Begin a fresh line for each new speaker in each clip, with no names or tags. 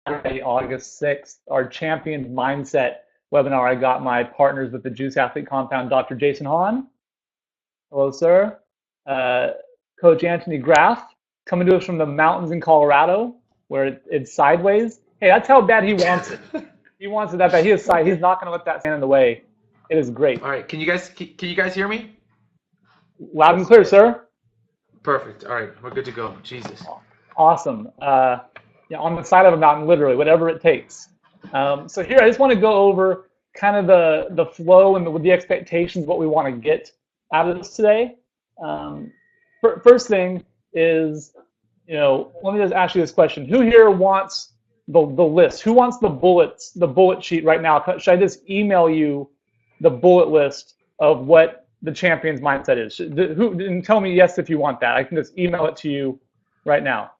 Saturday, August 6th, our Champions Mindset webinar. I got my partners with the Juice Athlete Compound, Dr. Jason Hahn. Hello, sir. Coach Antony Graf, coming to us from the mountains in Colorado, where it's sideways. Hey, that's how bad he wants it. He wants it that bad. He's not going to let that stand in the way. It is great.
All right. Can you guys hear me?
Loud and clear, sir.
Perfect. All right. We're good to go. Jesus.
Awesome. Yeah, on the side of a mountain, literally, whatever it takes. So here, I just want to go over kind of the flow and the expectations, what we want to get out of this today. First thing is, let me just ask you this question. Who here wants the list? Who wants the bullet sheet right now? Should I just email you the bullet list of what the Champions Mindset is? And tell me yes if you want that. I can just email it to you right now.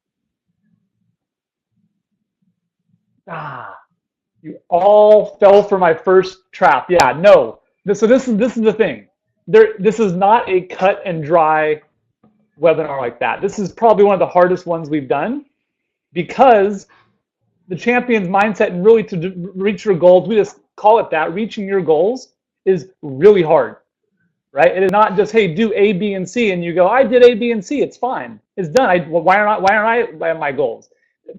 You all fell for my first trap. Yeah, no. So this is the thing. This is not a cut and dry webinar like that. This is probably one of the hardest ones we've done, because the Champions Mindset, and really to reach your goals, we just call it that, reaching your goals is really hard, right? It is not just, hey, do A, B, and C, and you go, I did A, B, and C, it's fine, it's done. Why aren't I at my goals?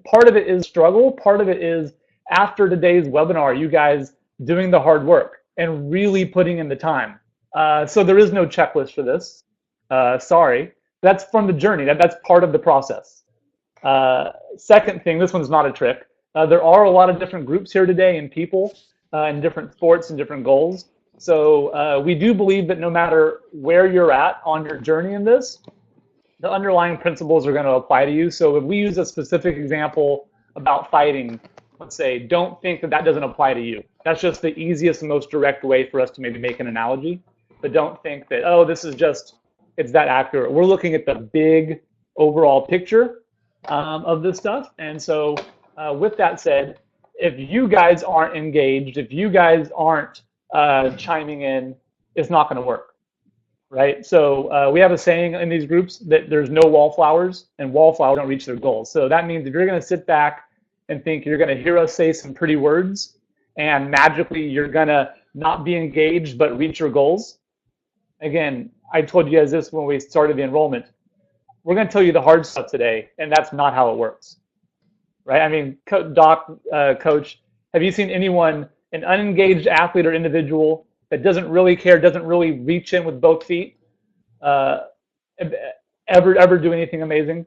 Part of it is struggle. Part of it is, after today's webinar, you guys doing the hard work and really putting in the time. So there is no checklist for this. Sorry. That's from the journey. That's part of the process. Second thing, this one's not a trick. There are a lot of different groups here today and people in different sports and different goals. So we do believe that no matter where you're at on your journey in this, the underlying principles are going to apply to you. So if we use a specific example about fighting, let's say, don't think that doesn't apply to you. That's just the easiest and most direct way for us to maybe make an analogy. But don't think that, oh, this is just, it's that accurate. We're looking at the big overall picture of this stuff. And so with that said, if you guys aren't engaged, if you guys aren't chiming in, it's not going to work. Right? So we have a saying in these groups that there's no wallflowers, and wallflowers don't reach their goals. So that means if you're going to sit back and think you're going to hear us say some pretty words and magically you're going to not be engaged but reach your goals, again, I told you guys this when we started the enrollment, we're going to tell you the hard stuff today, and that's not how it works. Right? I mean, Coach, have you seen anyone, an unengaged athlete or individual that doesn't really care, doesn't really reach in with both feet, ever do anything amazing?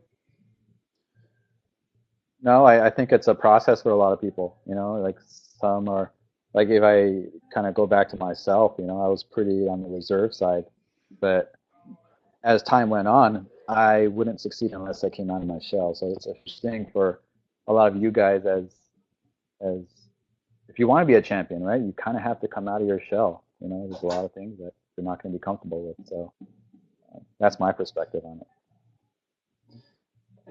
No, I think it's a process for a lot of people. Like some are, like if I kind of go back to myself, I was pretty on the reserve side, but as time went on, I wouldn't succeed unless I came out of my shell. So it's interesting for a lot of you guys as if you want to be a champion, right? You kind of have to come out of your shell. There's a lot of things that you're not going to be comfortable with. So that's my perspective on it.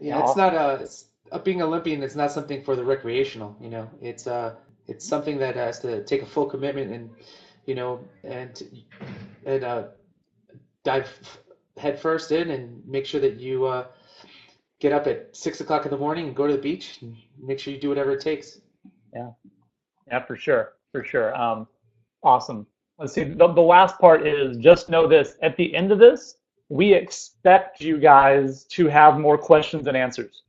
Yeah, it's not being Olympian. It's not something for the recreational. It's something that has to take a full commitment and dive head first in and make sure that you get up at 6 o'clock in the morning and go to the beach and make sure you do whatever it takes.
Yeah, for sure. Awesome. Let's see. The last part is, just know this. At the end of this, we expect you guys to have more questions and answers.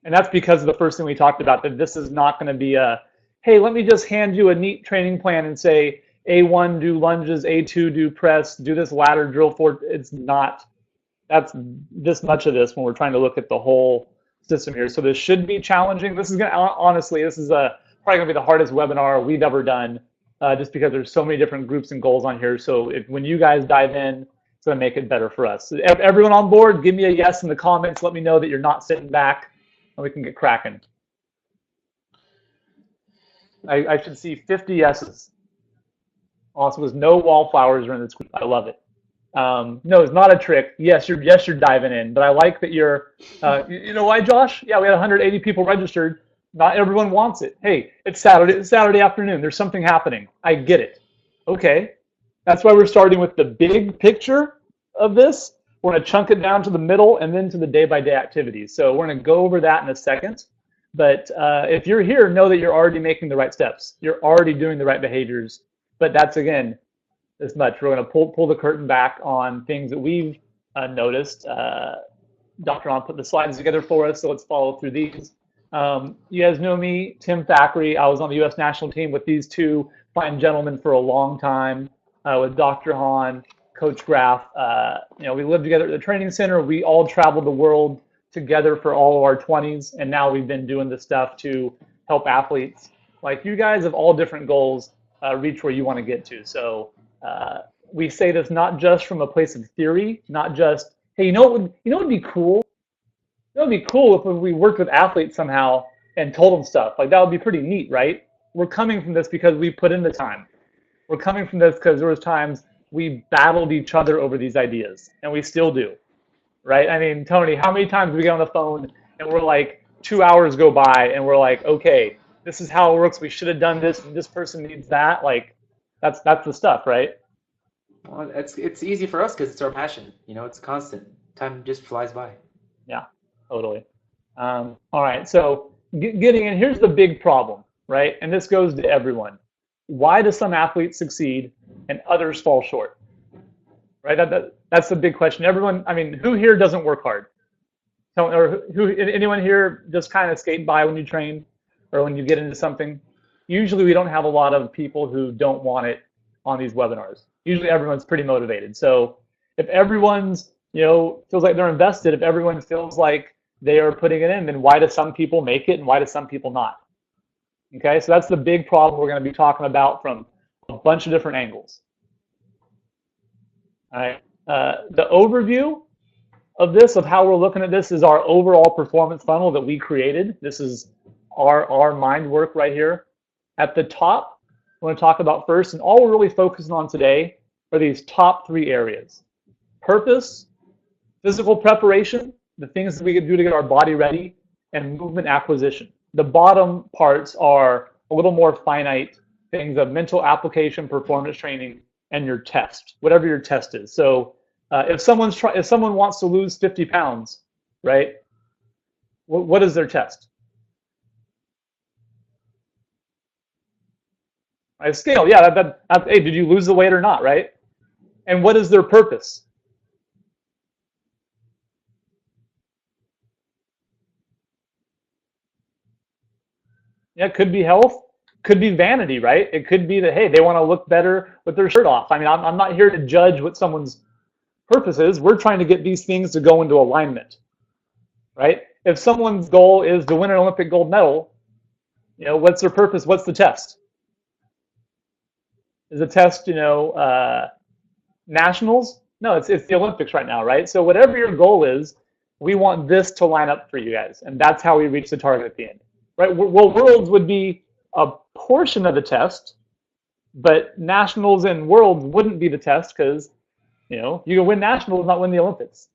And that's because of the first thing we talked about, that this is not going to be a, hey, let me just hand you a neat training plan and say, A1, do lunges, A2, do press, do this ladder drill for. It's not. That's this much of this when we're trying to look at the whole system here. So this should be challenging. This is going to, honestly, this is probably going to be the hardest webinar we've ever done, just because there's so many different groups and goals on here. So when you guys dive in, it's going to make it better for us. So everyone on board, give me a yes in the comments. Let me know that you're not sitting back, and we can get cracking. I should see 50 yeses. Also, there's no wallflowers are in this group. I love it. No, it's not a trick. Yes, you're diving in, but I like that you're. You know why, Josh? Yeah, we had 180 people registered. Not everyone wants it. Hey, it's Saturday afternoon. There's something happening. I get it. Okay, that's why we're starting with the big picture of this. We're going to chunk it down to the middle and then to the day-by-day activities. So we're going to go over that in a second. But if you're here, know that you're already making the right steps. You're already doing the right behaviors. But that's, again, as much. We're going to pull the curtain back on things that we've noticed. Dr. On put the slides together for us, so let's follow through these. You guys know me, Tim Thackrey. I was on the U.S. national team with these two fine gentlemen for a long time, with Dr. Hahn, Coach Graf. We lived together at the training center. We all traveled the world together for all of our 20s, and now we've been doing this stuff to help athletes like you guys of all different goals reach where you want to get to. So we say this not just from a place of theory, not just, hey, you know what would be cool? It would be cool if we worked with athletes somehow and told them stuff. Like, that would be pretty neat, right? We're coming from this because we put in the time. We're coming from this because there was times we battled each other over these ideas, and we still do, right? I mean, Tony, how many times do we get on the phone and we're like, 2 hours go by and we're like, okay, this is how it works. We should have done this. This person needs that. Like, that's the stuff, right?
Well, it's easy for us because it's our passion. It's constant. Time just flies by.
Yeah, totally. All right, so getting in, here's the big problem, right? And this goes to everyone. Why do some athletes succeed and others fall short? Right? That's the big question. Everyone, I mean, who here doesn't work hard? Or anyone here just kind of skate by when you train or when you get into something? Usually we don't have a lot of people who don't want it on these webinars. Usually everyone's pretty motivated. So if everyone's, feels like they're invested, if everyone feels like they are putting it in, then why do some people make it and why do some people not? Okay, so that's the big problem we're going to be talking about from a bunch of different angles. All right, the overview of this, of how we're looking at this, is our overall performance funnel that we created. This is our mind work right here. At the top, I want to talk about first, and all we're really focusing on today are these top 3 areas: purpose, physical preparation, the things that we can do to get our body ready, and movement acquisition. The bottom parts are a little more finite things of mental application, performance training, and your test, whatever your test is. So if someone wants to lose 50 pounds, right? What is their test? A scale, yeah. Hey, did you lose the weight or not, right? And what is their purpose? Yeah, it could be health, could be vanity, right? It could be that, hey, they want to look better with their shirt off. I mean, I'm not here to judge what someone's purpose is. We're trying to get these things to go into alignment, right? If someone's goal is to win an Olympic gold medal, what's their purpose? What's the test? Is the test, nationals? No, it's the Olympics right now, right? So whatever your goal is, we want this to line up for you guys, and that's how we reach the target at the end, right? Well, worlds would be a portion of the test, but nationals and worlds wouldn't be the test because, you can win nationals, not win the Olympics,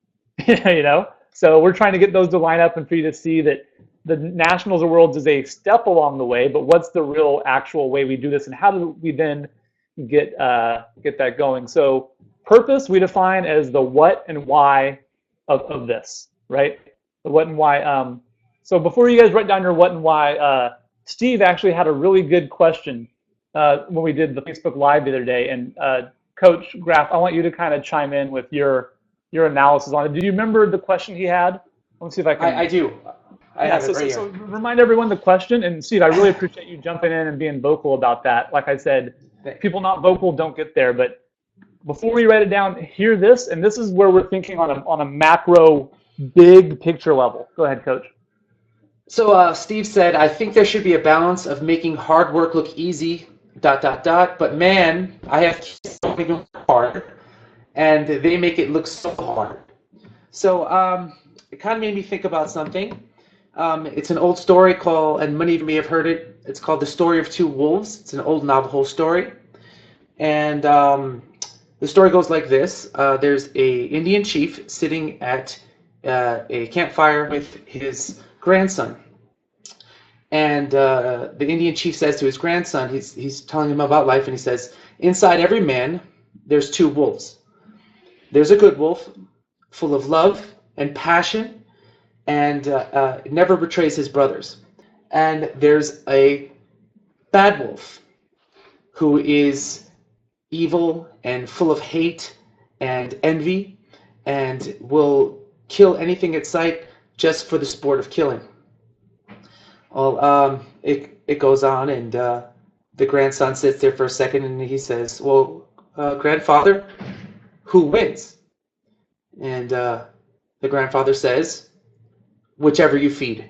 So we're trying to get those to line up and for you to see that the nationals or worlds is a step along the way, but what's the real actual way we do this, and how do we then get that going? So purpose we define as the what and why of this, right? The what and why. So before you guys write down your what and why, Steve actually had a really good question when we did the Facebook Live the other day. And Coach Graf, I want you to kind of chime in with your analysis on it. Do you remember the question he had? Let me see if I can.
I do. I have it right here.
So remind everyone the question. And Steve, I really appreciate you jumping in and being vocal about that. Like I said, people not vocal don't get there. But before we write it down, hear this. And this is where we're thinking on a macro, big picture level. Go ahead, Coach.
So Steve said, I think there should be a balance of making hard work look easy, ... But man, I have kids that don't even work hard, and they make it look so hard. So it kind of made me think about something. It's an old story called, and many of you may have heard it, it's called The Story of Two Wolves. It's an old Navajo story. And the story goes like this. There's an Indian chief sitting at a campfire with his grandson. And the Indian chief says to his grandson, he's telling him about life, and he says, inside every man, there's two wolves. There's a good wolf, full of love and passion, and never betrays his brothers. and there's a bad wolf who is evil and full of hate and envy and will kill anything at sight just for the sport of killing. Well, it goes on, and the grandson sits there for a second, and he says, well, grandfather, who wins? And the grandfather says, whichever you feed.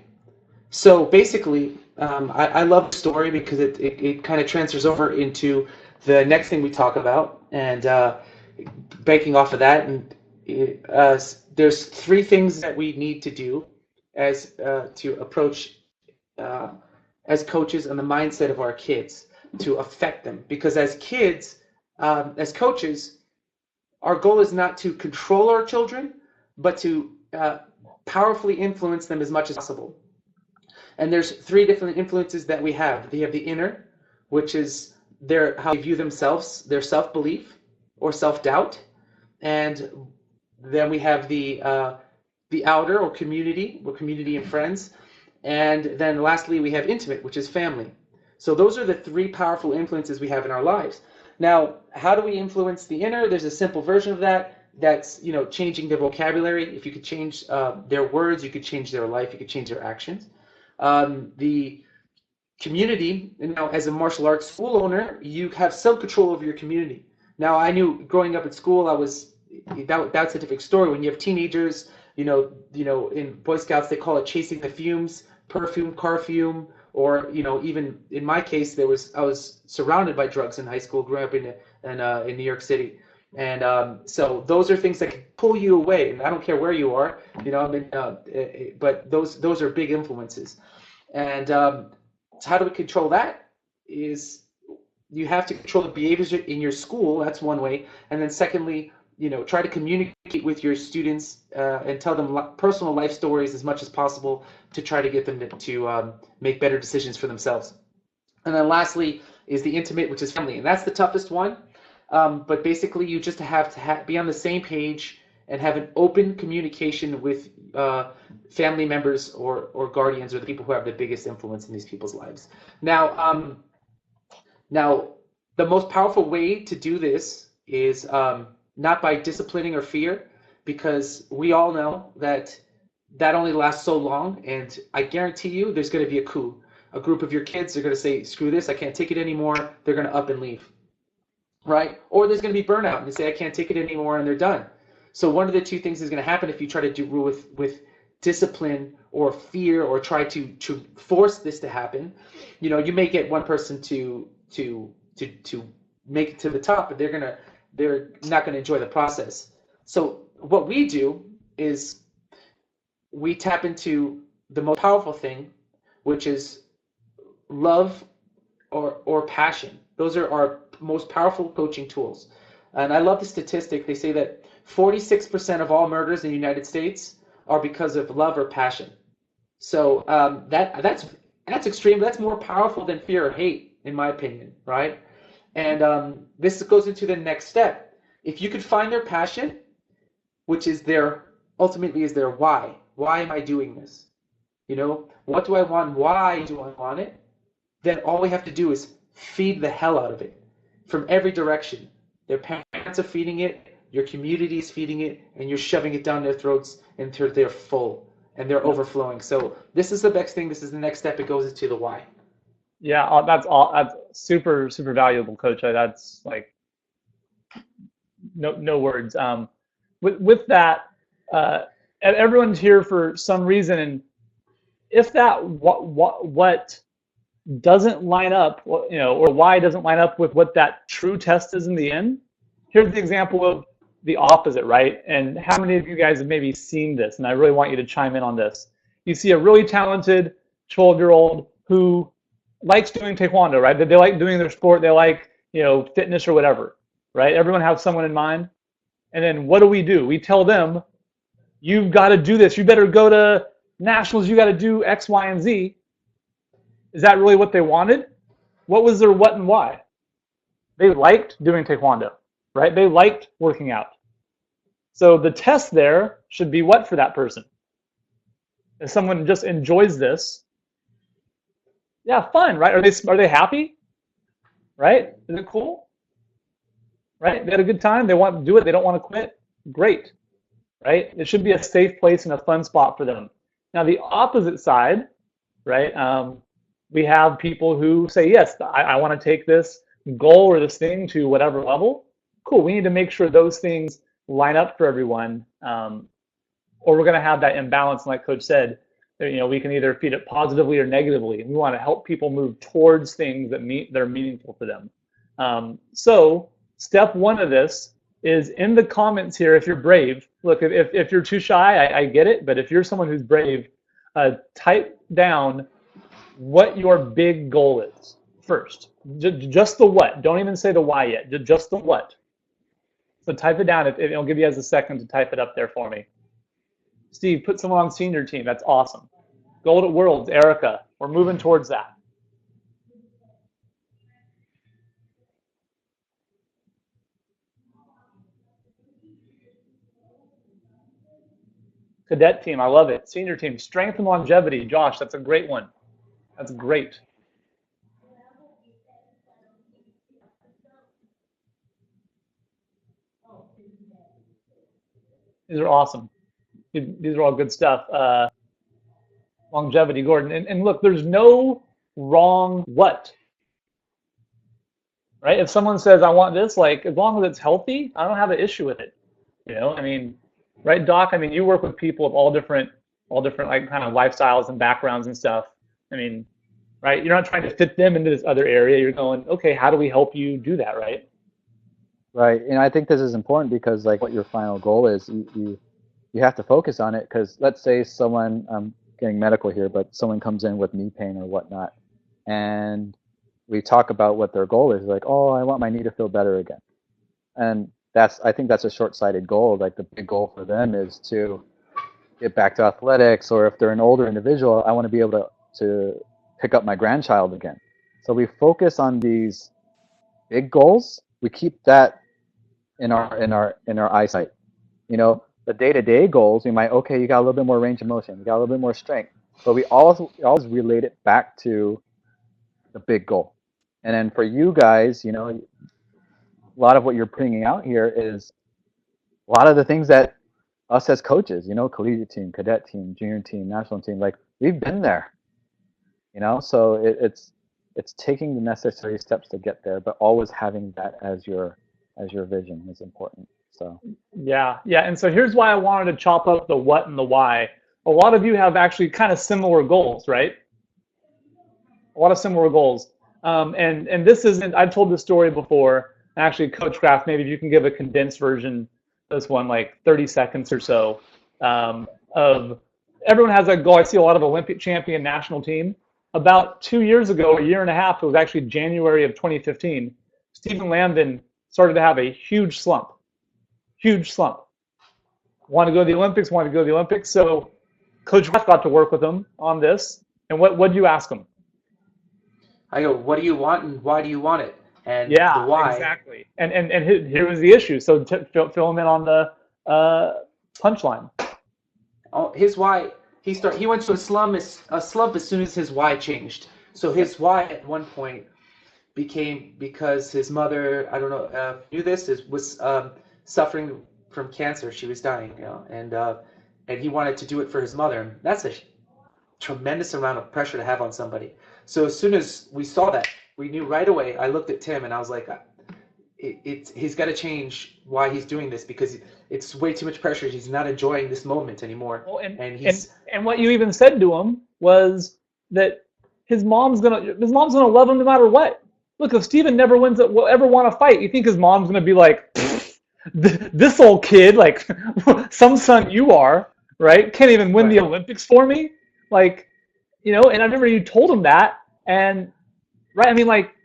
So basically, I love the story because it kind of transfers over into the next thing we talk about, and banking off of that, and there's three things that we need to do as to approach as coaches and the mindset of our kids to affect them. Because as kids, as coaches, our goal is not to control our children, but to powerfully influence them as much as possible. And there's three different influences that we have. They have the inner, which is how they view themselves, their self-belief or self-doubt. And then we have the outer, or community and friends. And then lastly, we have intimate, which is family. So those are the three powerful influences we have in our lives. Now, how do we influence the inner? There's a simple version of that. That's, changing their vocabulary. If you could change their words, you could change their life, you could change their actions. The community, now as a martial arts school owner, you have some control over your community. Now, I knew growing up at school, that's a different story. When you have teenagers, in Boy Scouts, they call it chasing the fumes, perfume, car fume, or, even in my case, I was surrounded by drugs in high school, growing up in New York City. And so those are things that can pull you away. And I don't care where you are, but those are big influences. And so how do we control that? Is you have to control the behaviors in your school. That's one way. And then secondly, try to communicate with your students and tell them personal life stories as much as possible to try to get them to make better decisions for themselves. And then lastly is the intimate, which is family. And that's the toughest one. But basically, you just have to be on the same page and have an open communication with family members or guardians, or the people who have the biggest influence in these people's lives. Now, the most powerful way to do this is not by disciplining or fear, because we all know that only lasts so long, and I guarantee you there's going to be a coup. A group of your kids are going to say, screw this, I can't take it anymore. They're going to up and leave. Right? Or there's going to be burnout, and they say, I can't take it anymore, and they're done. So one of the two things is going to happen if you try to do with discipline or fear, or try to force this to happen. You may get one person to make it to the top, but they're not going to enjoy the process. So what we do is we tap into the most powerful thing, which is love or passion. Those are our most powerful coaching tools. And I love the statistic. They say that 46% of all murders in the United States are because of love or passion. So that's extreme. That's more powerful than fear or hate, in my opinion, right? And this goes into the next step. If you could find their passion, which is ultimately is their why. Why am I doing this? What do I want? Why do I want it? Then all we have to do is feed the hell out of it from every direction. Their parents are feeding it, your community is feeding it, and you're shoving it down their throats until they're full and they're overflowing. So this is the next thing. This is the next step. It goes into the why.
Yeah, that's super, super valuable, Coach. That's like no words. With that, everyone's here for some reason, and if that what doesn't line up, or why doesn't line up with what that true test is in the end, here's the example of the opposite, right? And how many of you guys have maybe seen this? And I really want you to chime in on this. You see a really talented 12-year-old who likes doing taekwondo, right? They like doing their sport. They like, fitness or whatever, right? Everyone has someone in mind. And then what do? We tell them, you've got to do this. You better go to nationals. You got to do X, Y, and Z. Is that really what they wanted? What was their what and why? They liked doing taekwondo, right? They liked working out. So the test there should be what for that person? If someone just enjoys this, Yeah, fun, right? Are they happy? Right? Is it cool? Right? They had a good time. They want to do it. They don't want to quit. Great, right? It should be a safe place and a fun spot for them. Now, the opposite side, right? We have people who say, yes, I want to take this goal or this thing to whatever level. Cool. We need to make sure those things line up for everyone, or we're going to have that imbalance. And like Coach said, we can either feed it positively or negatively. We want to help people move towards things that are meaningful to them. So step one of this is in the comments here. If you're brave, look, if you're too shy, I get it. But if you're someone who's brave, type down what your big goal is first. Just the what. Don't even say the why yet. Just the what. So type it down. It'll give you guys a second to type it up there for me. Steve, put someone on senior team. That's awesome. Gold at Worlds, Erica. We're moving towards that. Cadet team, I love it. Senior team, strength and longevity. Josh, that's a great one. That's great. These are awesome. These are all good stuff. Longevity, Gordon. And look, there's no wrong what. Right? If someone says, I want this, like, as long as it's healthy, I don't have an issue with it. I mean, right, Doc? I mean, you work with people of all different like kind of lifestyles and backgrounds and stuff. I mean, right? You're not trying to fit them into this other area. You're going, okay, how do we help you do that, right?
Right. And I think this is important because like what your final goal is, you have to focus on it, because let's say someone, I'm getting medical here, but someone comes in with knee pain or whatnot, and we talk about what their goal is, like, oh, I want my knee to feel better again. And I think that's a short-sighted goal. Like the big goal for them is to get back to athletics, or if they're an older individual, I want to be able to pick up my grandchild again. So we focus on these big goals. We keep that in our eyesight. The day-to-day goals, we might, okay, you got a little bit more range of motion, you got a little bit more strength, but we always relate it back to the big goal. And then for you guys, a lot of what you're bringing out here is a lot of the things that us as coaches, collegiate team, cadet team, junior team, national team, like we've been there, so it's taking the necessary steps to get there, but always having that as your vision is important. So
yeah. And so here's why I wanted to chop up the what and the why. A lot of you have actually kind of similar goals, right? A lot of similar goals. And this isn't, I've told this story before. Actually, Coach Graf, maybe if you can give a condensed version, this one, like 30 seconds or so, of everyone has a goal. I see a lot of Olympic champion national team. About 2 years ago, a year and a half, it was actually January of 2015, Stephen Landon started to have a huge slump. Wanted to go to the Olympics, So Coach Graf got to work with him on this. And what did you ask him?
I go, what do you want and why do you want it? And
yeah,
the why.
Exactly. And here was the issue. So fill him in on the punchline.
Oh, his why. He went to a slump as soon as his why changed. So his why at one point became because his mother, I don't know, knew this, was suffering from cancer. She was dying, and he wanted to do it for his mother. That's a tremendous amount of pressure to have on somebody. So as soon as we saw that, we knew right away. I looked at Tim and I was like, he's got to change why he's doing this, because it's way too much pressure. He's not enjoying this moment anymore.
Well, and what you even said to him was that his mom's gonna love him no matter what. Look, if Steven never ever want to fight, you think his mom's gonna be like, this old kid, like some son you are, right? Can't even win the Olympics for me, like, and I remember you told him that, and right, I mean, like,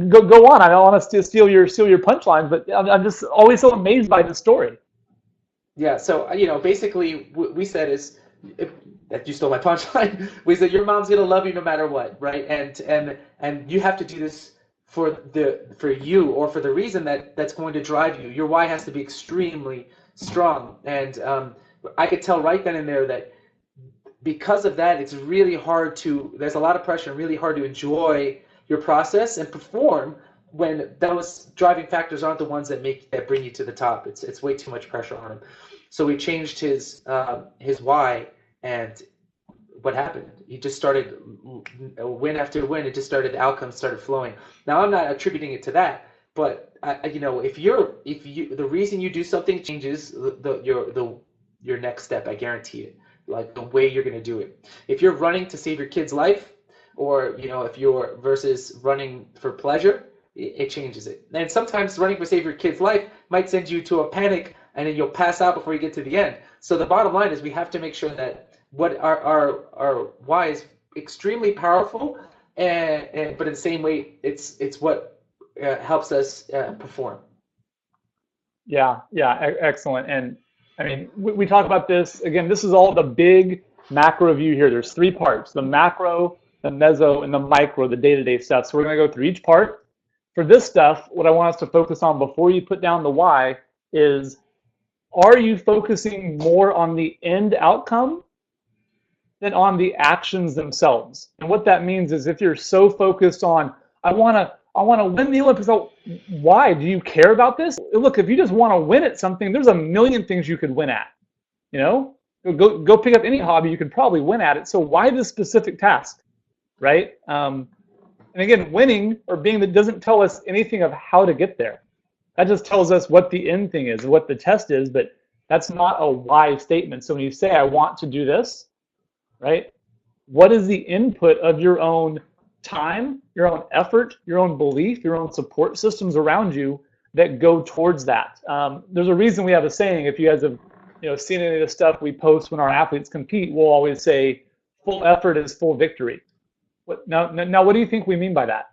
go on. I don't want to steal your punchline, but I'm just always so amazed by this story.
Yeah. So basically, we said is that you stole my punchline. We said your mom's gonna love you no matter what, right? And you have to do this for you, or for the reason that's going to drive you. Your why has to be extremely strong. And I could tell right then and there that because of that, it's really hard to, there's a lot of pressure and really hard to enjoy your process and perform when those driving factors aren't the ones that bring you to the top. It's way too much pressure on him. So we changed his why, and what happened? He just started win after win. It just started, the outcomes started flowing. Now I'm not attributing it to that, but if the reason you do something changes your next step, I guarantee it. Like the way you're going to do it. If you're running to save your kid's life, or if you're versus running for pleasure, it changes it. And sometimes running to save your kid's life might send you to a panic, and then you'll pass out before you get to the end. So the bottom line is we have to make sure that what our why is extremely powerful, but in the same way, it's what helps us perform.
Yeah, excellent. And I mean, we talk about this, again, this is all the big macro view here. There's 3 parts, the macro, the meso, and the micro, the day-to-day stuff. So we're going to go through each part. For this stuff, what I want us to focus on before you put down the why is, are you focusing more on the end outcome than on the actions themselves? And what that means is, if you're so focused on, I want to win the Olympics. Why? Do you care about this? Look, if you just want to win at something, there's a million things you could win at. Go pick up any hobby, you could probably win at it. So why this specific task, right? And again, winning or being that doesn't tell us anything of how to get there. That just tells us what the end thing is, what the test is, but that's not a why statement. So when you say, I want to do this, right? What is the input of your own time, your own effort, your own belief, your own support systems around you that go towards that? There's a reason we have a saying. If you guys have seen any of the stuff we post when our athletes compete, we'll always say, full effort is full victory. Now, what do you think we mean by that?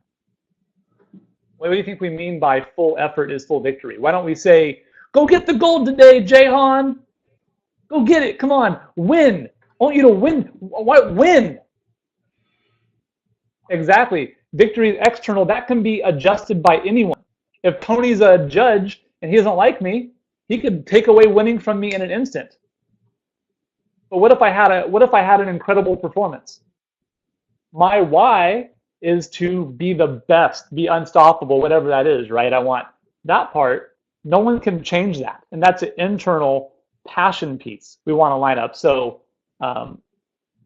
What do you think we mean by full effort is full victory? Why don't we say, go get the gold today, Jahan. Go get it. Come on, win. I want you to win. What? Win. Exactly. Victory is external. That can be adjusted by anyone. If Tony's a judge and he doesn't like me, he could take away winning from me in an instant. But what if I had an incredible performance? My why is to be the best, be unstoppable, whatever that is, right? I want that part. No one can change that. And that's an internal passion piece we want to line up. So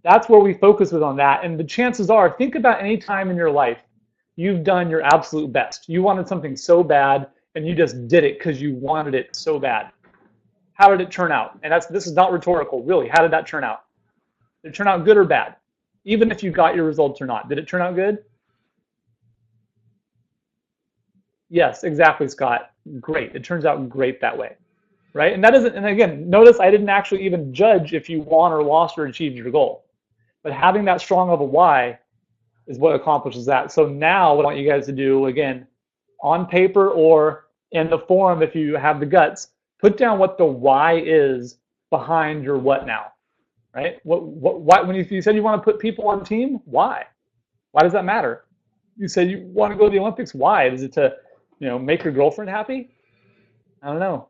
that's where we focus with on that. And the chances are, think about any time in your life you've done your absolute best. You wanted something so bad and you just did it because you wanted it so bad. How did it turn out? And this is not rhetorical, really. How did that turn out? Did it turn out good or bad? Even if you got your results or not. Did it turn out good? Yes, exactly, Scott. Great. It turns out great that way. Right? And that isn't, and again, notice I didn't actually even judge if you won or lost or achieved your goal. But having that strong of a why is what accomplishes that. So now what I want you guys to do, again, on paper or in the forum, if you have the guts, put down what the why is behind your what now. Right? Why, when you said you want to put people on team, why? Why does that matter? You said you want to go to the Olympics, why? Is it to, make your girlfriend happy? I don't know.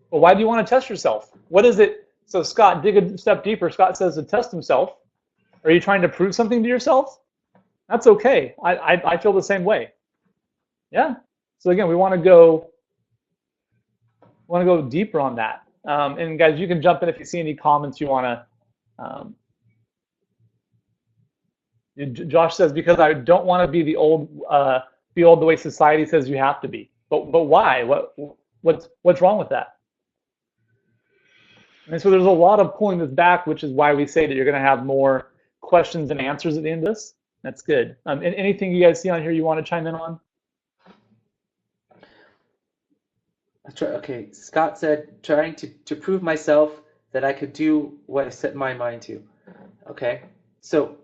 But why do you want to test yourself? What is it? So Scott, dig a step deeper. Scott says to test himself. Are you trying to prove something to yourself? That's okay. I feel the same way. Yeah. So again, we want to go deeper on that. And guys, you can jump in if you see any comments you want to. Josh says, because I don't want to be the old the way society says you have to be. But why? What's wrong with that? And so there's a lot of pulling this back, which is why we say that you're going to have more questions and answers at the end of this. That's good. And anything you guys see on here you want to chime in on?
Okay, Scott said, trying to prove myself that I could do what I set my mind to. Okay, so,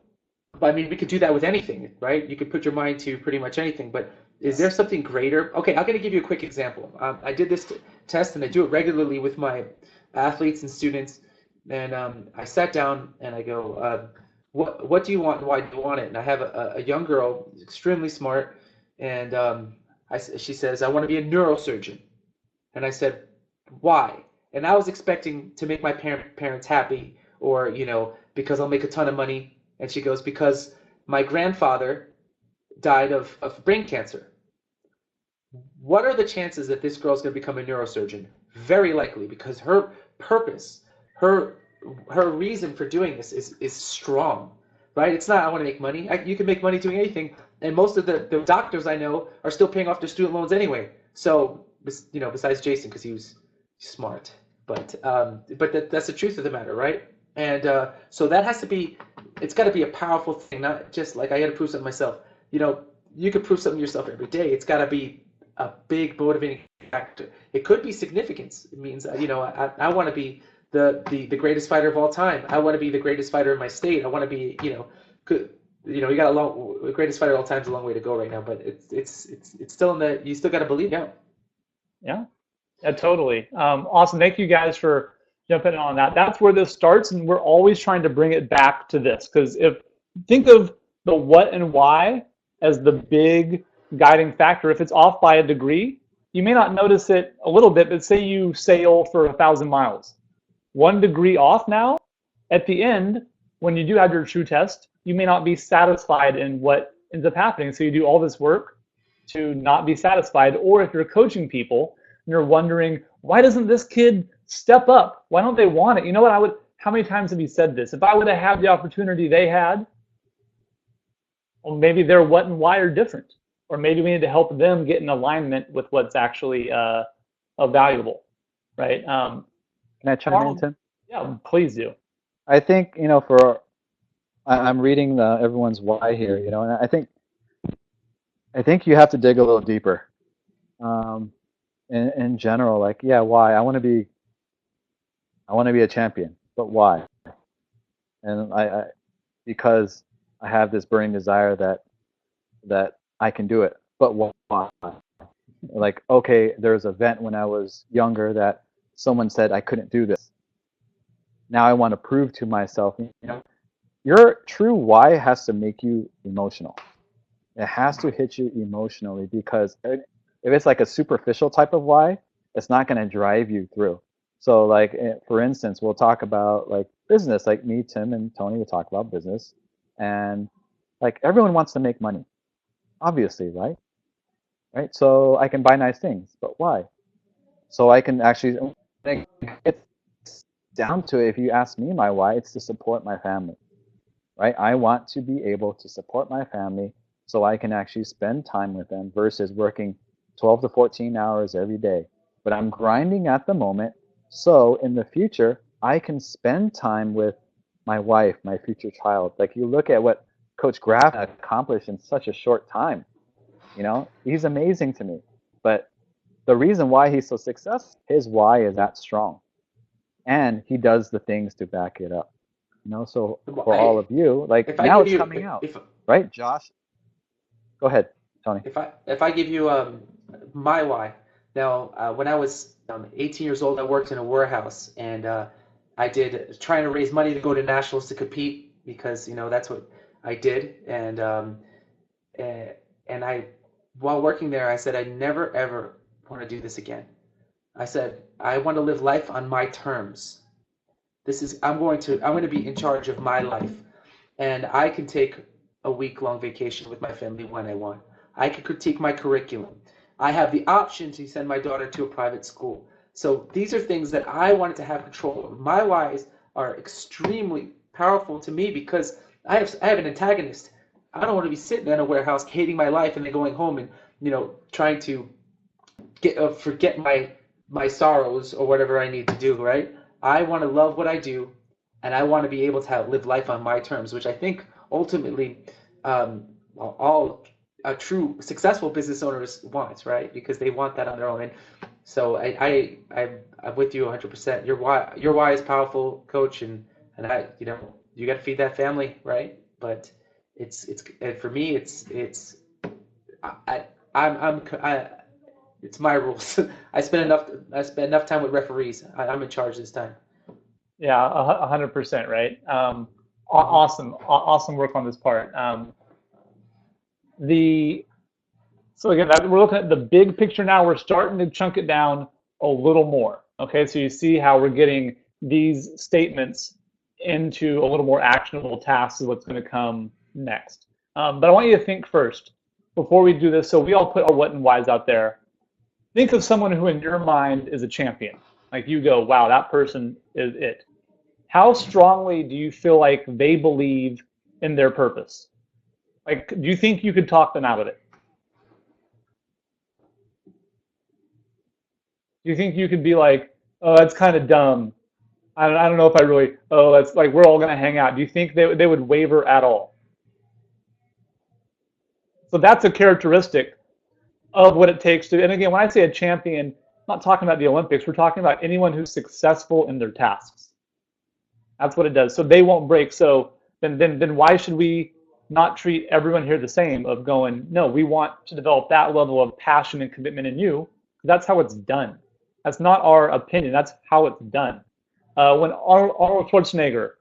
I mean, we could do that with anything, right? You could put your mind to pretty much anything, but is there something greater? Okay, I'm going to give you a quick example. I did this test, and I do it regularly with my athletes and students, and I sat down and I go, what do you want and why do you want it? And I have a young girl, extremely smart, and she says, I want to be a neurosurgeon. And I said, why? And I was expecting to make my parents happy or because I'll make a ton of money. And she goes, because my grandfather died of brain cancer. What are the chances that this girl's going to become a neurosurgeon? Very likely, because her purpose, her reason for doing this is strong, right? It's not I want to make money. You can make money doing anything, and most of the doctors I know are still paying off their student loans anyway. So besides Jason, because he was smart, but that's the truth of the matter, right? And so that has to be, it's got to be a powerful thing, not just like I got to prove something myself. You can prove something yourself every day. It's got to be a big motivating factor. It could be significance. It means I want to be the greatest fighter of all time. I want to be the greatest fighter in my state. I want to be good. You got the greatest fighter of all time is a long way to go right now, but it's still you still got to believe.
Yeah, totally. Awesome. Thank you guys for jumping in on that. That's where this starts, and we're always trying to bring it back to this, because think of the what and why as the big guiding factor. If it's off by a degree, you may not notice it a little bit, but say you sail for 1,000 miles. 1 degree off now, at the end, when you do have your true test, you may not be satisfied in what ends up happening. So you do all this work to not be satisfied. Or if you're coaching people and you're wondering, why doesn't this kid step up? Why don't they want it? You know what, how many times have you said this? If I would have had the opportunity they had, well, maybe their what and why are different. Or maybe we need to help them get in alignment with what's actually valuable, right?
Can I chime in, Tim?
Yeah, please do.
I think, I'm reading everyone's why here, and I think you have to dig a little deeper. In general, like, yeah, why? I want to be a champion, but why? And because I have this burning desire that I can do it, but why? Like, okay, there was an event when I was younger that someone said I couldn't do this. Now I want to prove to myself, your true why has to make you emotional. It has to hit you emotionally, because if it's like a superficial type of why, it's not going to drive you through. So like, for instance, we'll talk about like business, like me, Tim, and Tony will talk about business, and like everyone wants to make money, obviously, right? So I can buy nice things, but why? So I can actually, it's down to, if you ask me my why, it's to support my family, right? I want to be able to support my family so I can actually spend time with them versus working 12 to 14 hours every day. But I'm grinding at the moment, so in the future, I can spend time with my wife, my future child. Like, you look at what Coach Graf accomplished in such a short time. He's amazing to me. But the reason why he's so successful, his why is that strong. And he does the things to back it up. So for all of you, like, now it's coming out, right? Josh, go ahead, Tony.
If I give you my why, now when I was 18 years old, I worked in a warehouse, and I did trying to raise money to go to nationals to compete, because that's what I did, and I, while working there, I said I never ever want to do this again. I said I want to live life on my terms. I'm going to be in charge of my life, and I can take a week-long vacation with my family when I want. I can critique my curriculum. I have the option to send my daughter to a private school. So these are things that I wanted to have control over. My whys are extremely powerful to me, because I have an antagonist. I don't want to be sitting in a warehouse hating my life and then going home and trying to forget my sorrows or whatever I need to do, right? I want to love what I do, and I want to be able to live life on my terms, which I think ultimately all true successful business owners want, right? Because they want that on their own. And so I'm with you 100%. Your why is powerful, Coach, and you got to feed that family, right? But it's for me, it's my rules. I spend enough time with referees. I'm in charge this time.
Yeah, 100%, right? Awesome work on this part. So again, we're looking at the big picture now. We're starting to chunk it down a little more. Okay, so you see how we're getting these statements into a little more actionable tasks is what's going to come next. But I want you to think first before we do this. So we all put our what and whys out there. Think of someone who in your mind is a champion. Like you go, wow, that person is it. How strongly do you feel like they believe in their purpose? Like, do you think you could talk them out of it? Do you think you could be like, oh, that's kind of dumb. I don't know if I really, oh, that's like, we're all going to hang out. Do you think they would waver at all? So that's a characteristic of what it takes to, and again, when I say a champion, I'm not talking about the Olympics. We're talking about anyone who's successful in their tasks. That's what it does. So they won't break. So then why should we not treat everyone here the same of going, no, we want to develop that level of passion and commitment in you. That's how it's done. That's not our opinion. That's how it's done. When Arnold Schwarzenegger,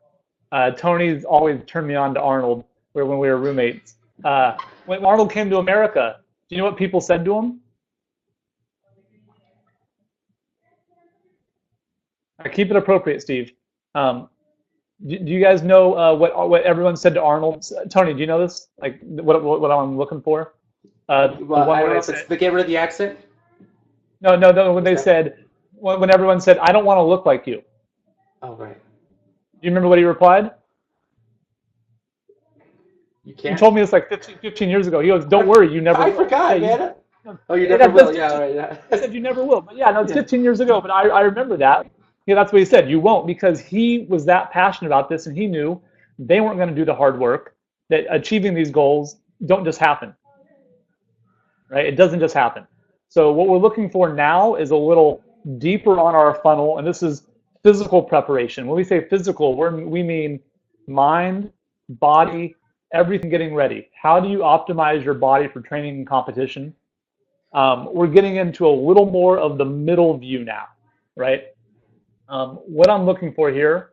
Tony's always turned me on to Arnold when we were roommates. When Arnold came to America, do you know what people said to him? Keep it appropriate, Steve. Do you guys know what everyone said to Arnold? Tony, do you know this? Like what I'm looking for?
Well, I don't know if it's to get rid of the accent.
No. When they said, when everyone said, "I don't want to look like you."
Oh, right.
Do you remember what he replied?
You can't.
He told me this like 15 years ago. He goes, "Don't worry, you never."
I
will."
forgot,
Yeah,
man. Oh, you never will. Yeah, right. Yeah.
I said you never will, but yeah, no, it's 15 years ago. But I remember that. Yeah, that's what he said. You won't, because he was that passionate about this, and he knew they weren't going to do the hard work. That achieving these goals don't just happen, right? It doesn't just happen. So what we're looking for now is a little deeper on our funnel, and this is physical preparation. When we say physical, we mean mind, body, everything getting ready. How do you optimize your body for training and competition? We're getting into a little more of the middle view now, right? What I'm looking for here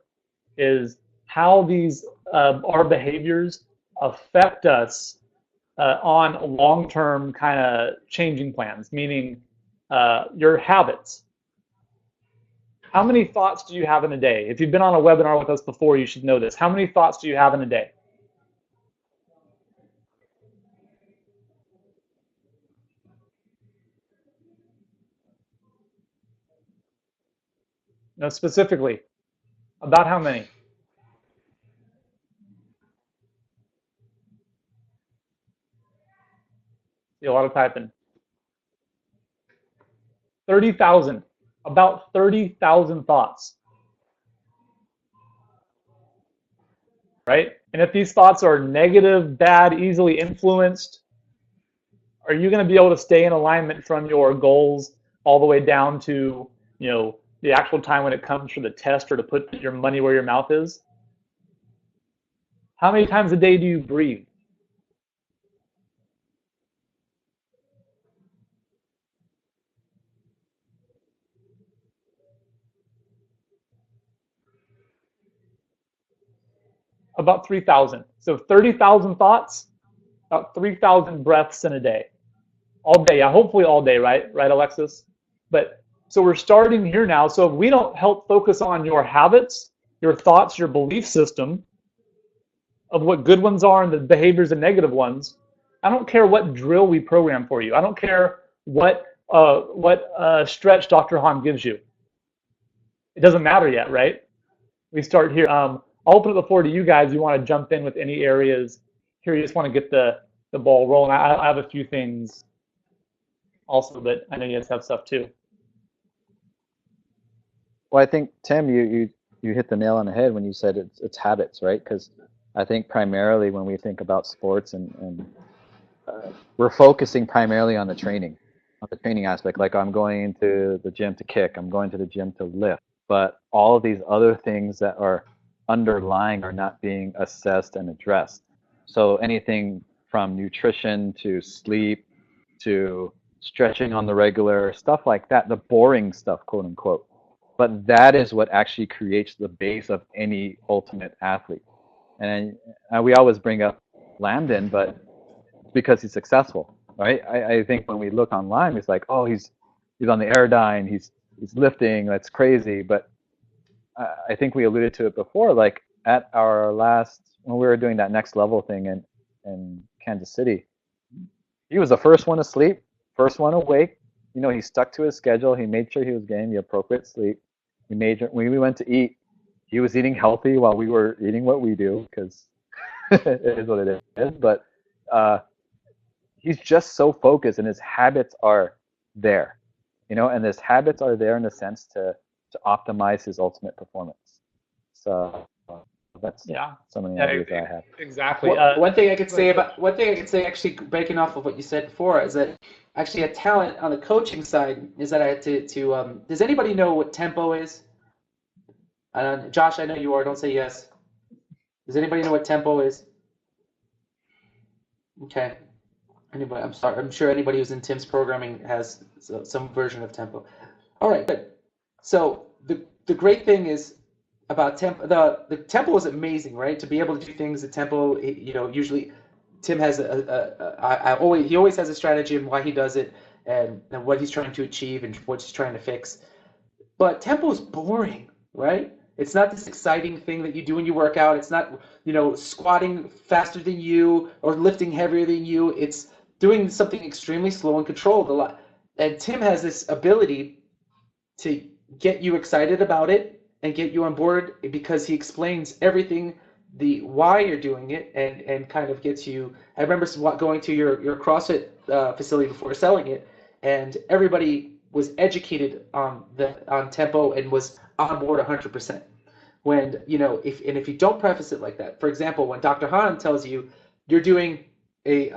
is how these our behaviors affect us on long-term kind of changing plans, meaning your habits. How many thoughts do you have in a day? If you've been on a webinar with us before, you should know this. How many thoughts do you have in a day? No, specifically, about how many? See a lot of typing. 30,000. About 30,000 thoughts. Right? And if these thoughts are negative, bad, easily influenced, are you going to be able to stay in alignment from your goals all the way down to, the actual time when it comes for the test or to put your money where your mouth is? How many times a day do you breathe? About 3,000. So 30,000 thoughts, about 3,000 breaths in a day. All day, yeah, hopefully all day, right, Alexis? But so we're starting here now. So if we don't help focus on your habits, your thoughts, your belief system of what good ones are and the behaviors and negative ones, I don't care what drill we program for you. I don't care what stretch Dr. Hahn gives you. It doesn't matter yet, right? We start here. I'll open up the floor to you guys. You want to jump in with any areas here? You just want to get the ball rolling. I have a few things also, but I know you guys have stuff too.
Well, I think, Tim, you hit the nail on the head when you said it's habits, right? Because I think primarily when we think about sports and we're focusing primarily on the training aspect. Like, I'm going to the gym to kick, I'm going to the gym to lift, but all of these other things that are underlying are not being assessed and addressed. So anything from nutrition to sleep to stretching on the regular, stuff like that, the boring stuff, quote unquote. But that is what actually creates the base of any ultimate athlete. And we always bring up Landon, but because he's successful, right? I think when we look online, it's like, oh, he's on the Airdyne, he's lifting, that's crazy. But I think we alluded to it before, like, at our last, when we were doing that next level thing in Kansas City, he was the first one to sleep, first one awake. You know, he stuck to his schedule. He made sure he was getting the appropriate sleep. He made sure when we went to eat, he was eating healthy while we were eating what we do, because it is what it is. But he's just so focused, and his habits are there, you know, and his habits are there in a sense to optimize his ultimate performance. So that's some of the ideas that I have.
Exactly.
One thing I could say, actually breaking off of what you said before, is that actually a talent on the coaching side is that I had to does anybody know what tempo is? Josh, I know you are. Don't say yes. Does anybody know what tempo is? Okay. Anybody? I'm sorry. I'm sure anybody who's in Tim's programming has some version of tempo. All right, good. So the great thing is about tempo. The tempo is amazing, right? To be able to do things, the tempo. You know, usually Tim has he always has a strategy and why he does it, and what he's trying to achieve and what he's trying to fix. But tempo is boring, right? It's not this exciting thing that you do when you work out. It's not, you know, squatting faster than you or lifting heavier than you. It's doing something extremely slow and controlled a lot. And Tim has this ability to get you excited about it and get you on board, because he explains everything, the why you're doing it, and kind of gets you. I remember going to your CrossFit facility before selling it, and everybody was educated on tempo and was on board 100%. When, you know, if you don't preface it like that, for example, when Dr. Hahn tells you you're doing a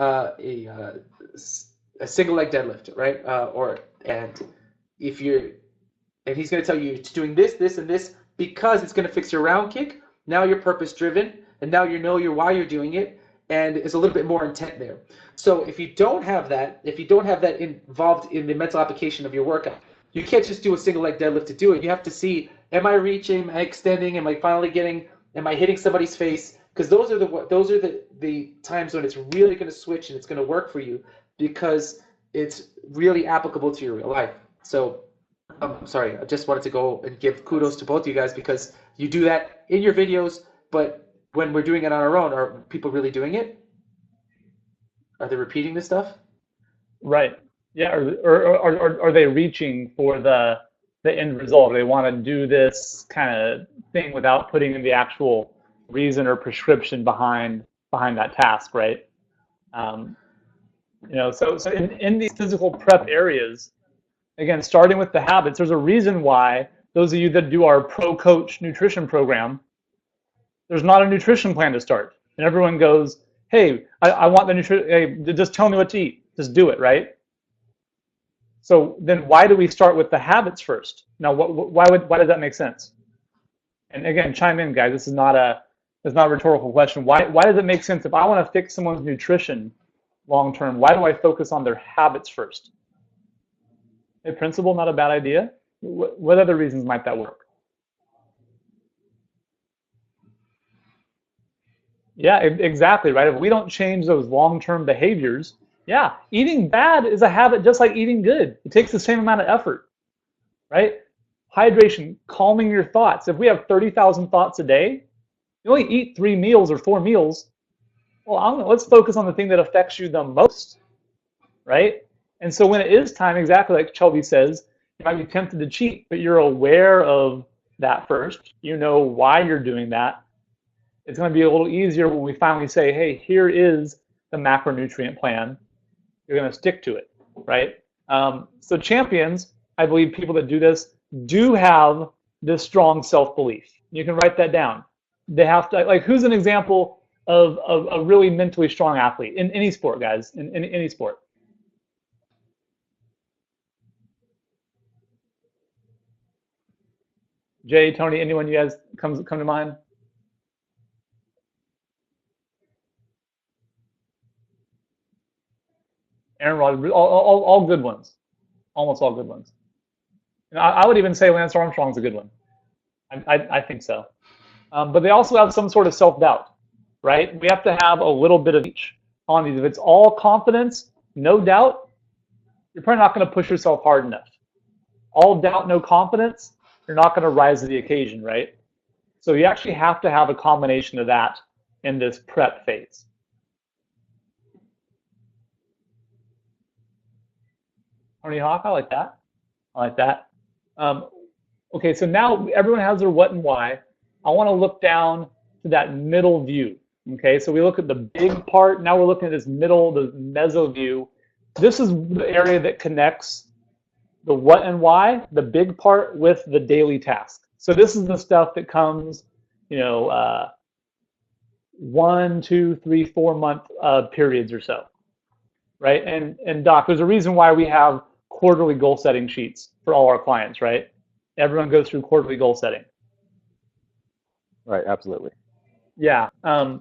single leg deadlift, right? And he's going to tell you it's doing this, this, and this because it's going to fix your round kick. Now you're purpose driven, and now you know why you're doing it, and it's a little bit more intent there. So if you don't have that, involved in the mental application of your workout, you can't just do a single leg deadlift to do it. You have to see, am I reaching, am I extending, am I finally am I hitting somebody's face? Because those are the times when it's really going to switch and it's going to work for you, because it's really applicable to your real life. So I'm sorry, I just wanted to go and give kudos to both of you guys, because you do that in your videos, but when we're doing it on our own, are people really doing it? Are they repeating this stuff?
Right. Yeah. Or are they reaching for the end result? They want to do this kind of thing without putting in the actual reason or prescription behind that task, right? You know, so in these physical prep areas, again, starting with the habits, there's a reason why those of you that do our Pro Coach nutrition program, there's not a nutrition plan to start. And everyone goes, hey, I want the nutrition, hey, just tell me what to eat. Just do it, right? So then why do we start with the habits first? Now, why does that make sense? And again, chime in, guys. It's not a rhetorical question. Why does it make sense if I want to fix someone's nutrition long term? Why do I focus on their habits first? A principle, not a bad idea. What other reasons might that work? Yeah, exactly, right? If we don't change those long-term behaviors, yeah, eating bad is a habit just like eating good. It takes the same amount of effort, right? Hydration, calming your thoughts. If we have 30,000 thoughts a day, you only eat 3 meals or 4 meals. Well, let's focus on the thing that affects you the most, right? And so when it is time, exactly like Shelby says, you might be tempted to cheat, but you're aware of that first. You know why you're doing that. It's going to be a little easier when we finally say, hey, here is the macronutrient plan. You're going to stick to it, right? So champions, I believe people that do this do have this strong self-belief. You can write that down. They have to, like, who's an example of a really mentally strong athlete in any sport, guys, in any sport? Jay, Tony, anyone you guys come to mind? Aaron Rodgers, all good ones, almost all good ones. And I would even say Lance Armstrong's a good one. I think so. But they also have some sort of self-doubt, right? We have to have a little bit of each on these. If it's all confidence, no doubt, you're probably not going to push yourself hard enough. All doubt, no confidence, you're not going to rise to the occasion, right? So you actually have to have a combination of that in this prep phase. Tony Hawk, I like that. I like that. Okay, so now everyone has their what and why. I want to look down to that middle view. Okay, so we look at the big part. Now we're looking at this middle, the meso view. This is the area that connects the what and why, the big part, with the daily task. So this is the stuff that comes, 1, 2, 3, 4 month periods or so, right? And Doc, there's a reason why we have quarterly goal setting sheets for all our clients, right? Everyone goes through quarterly goal setting.
Right, absolutely.
Yeah, right,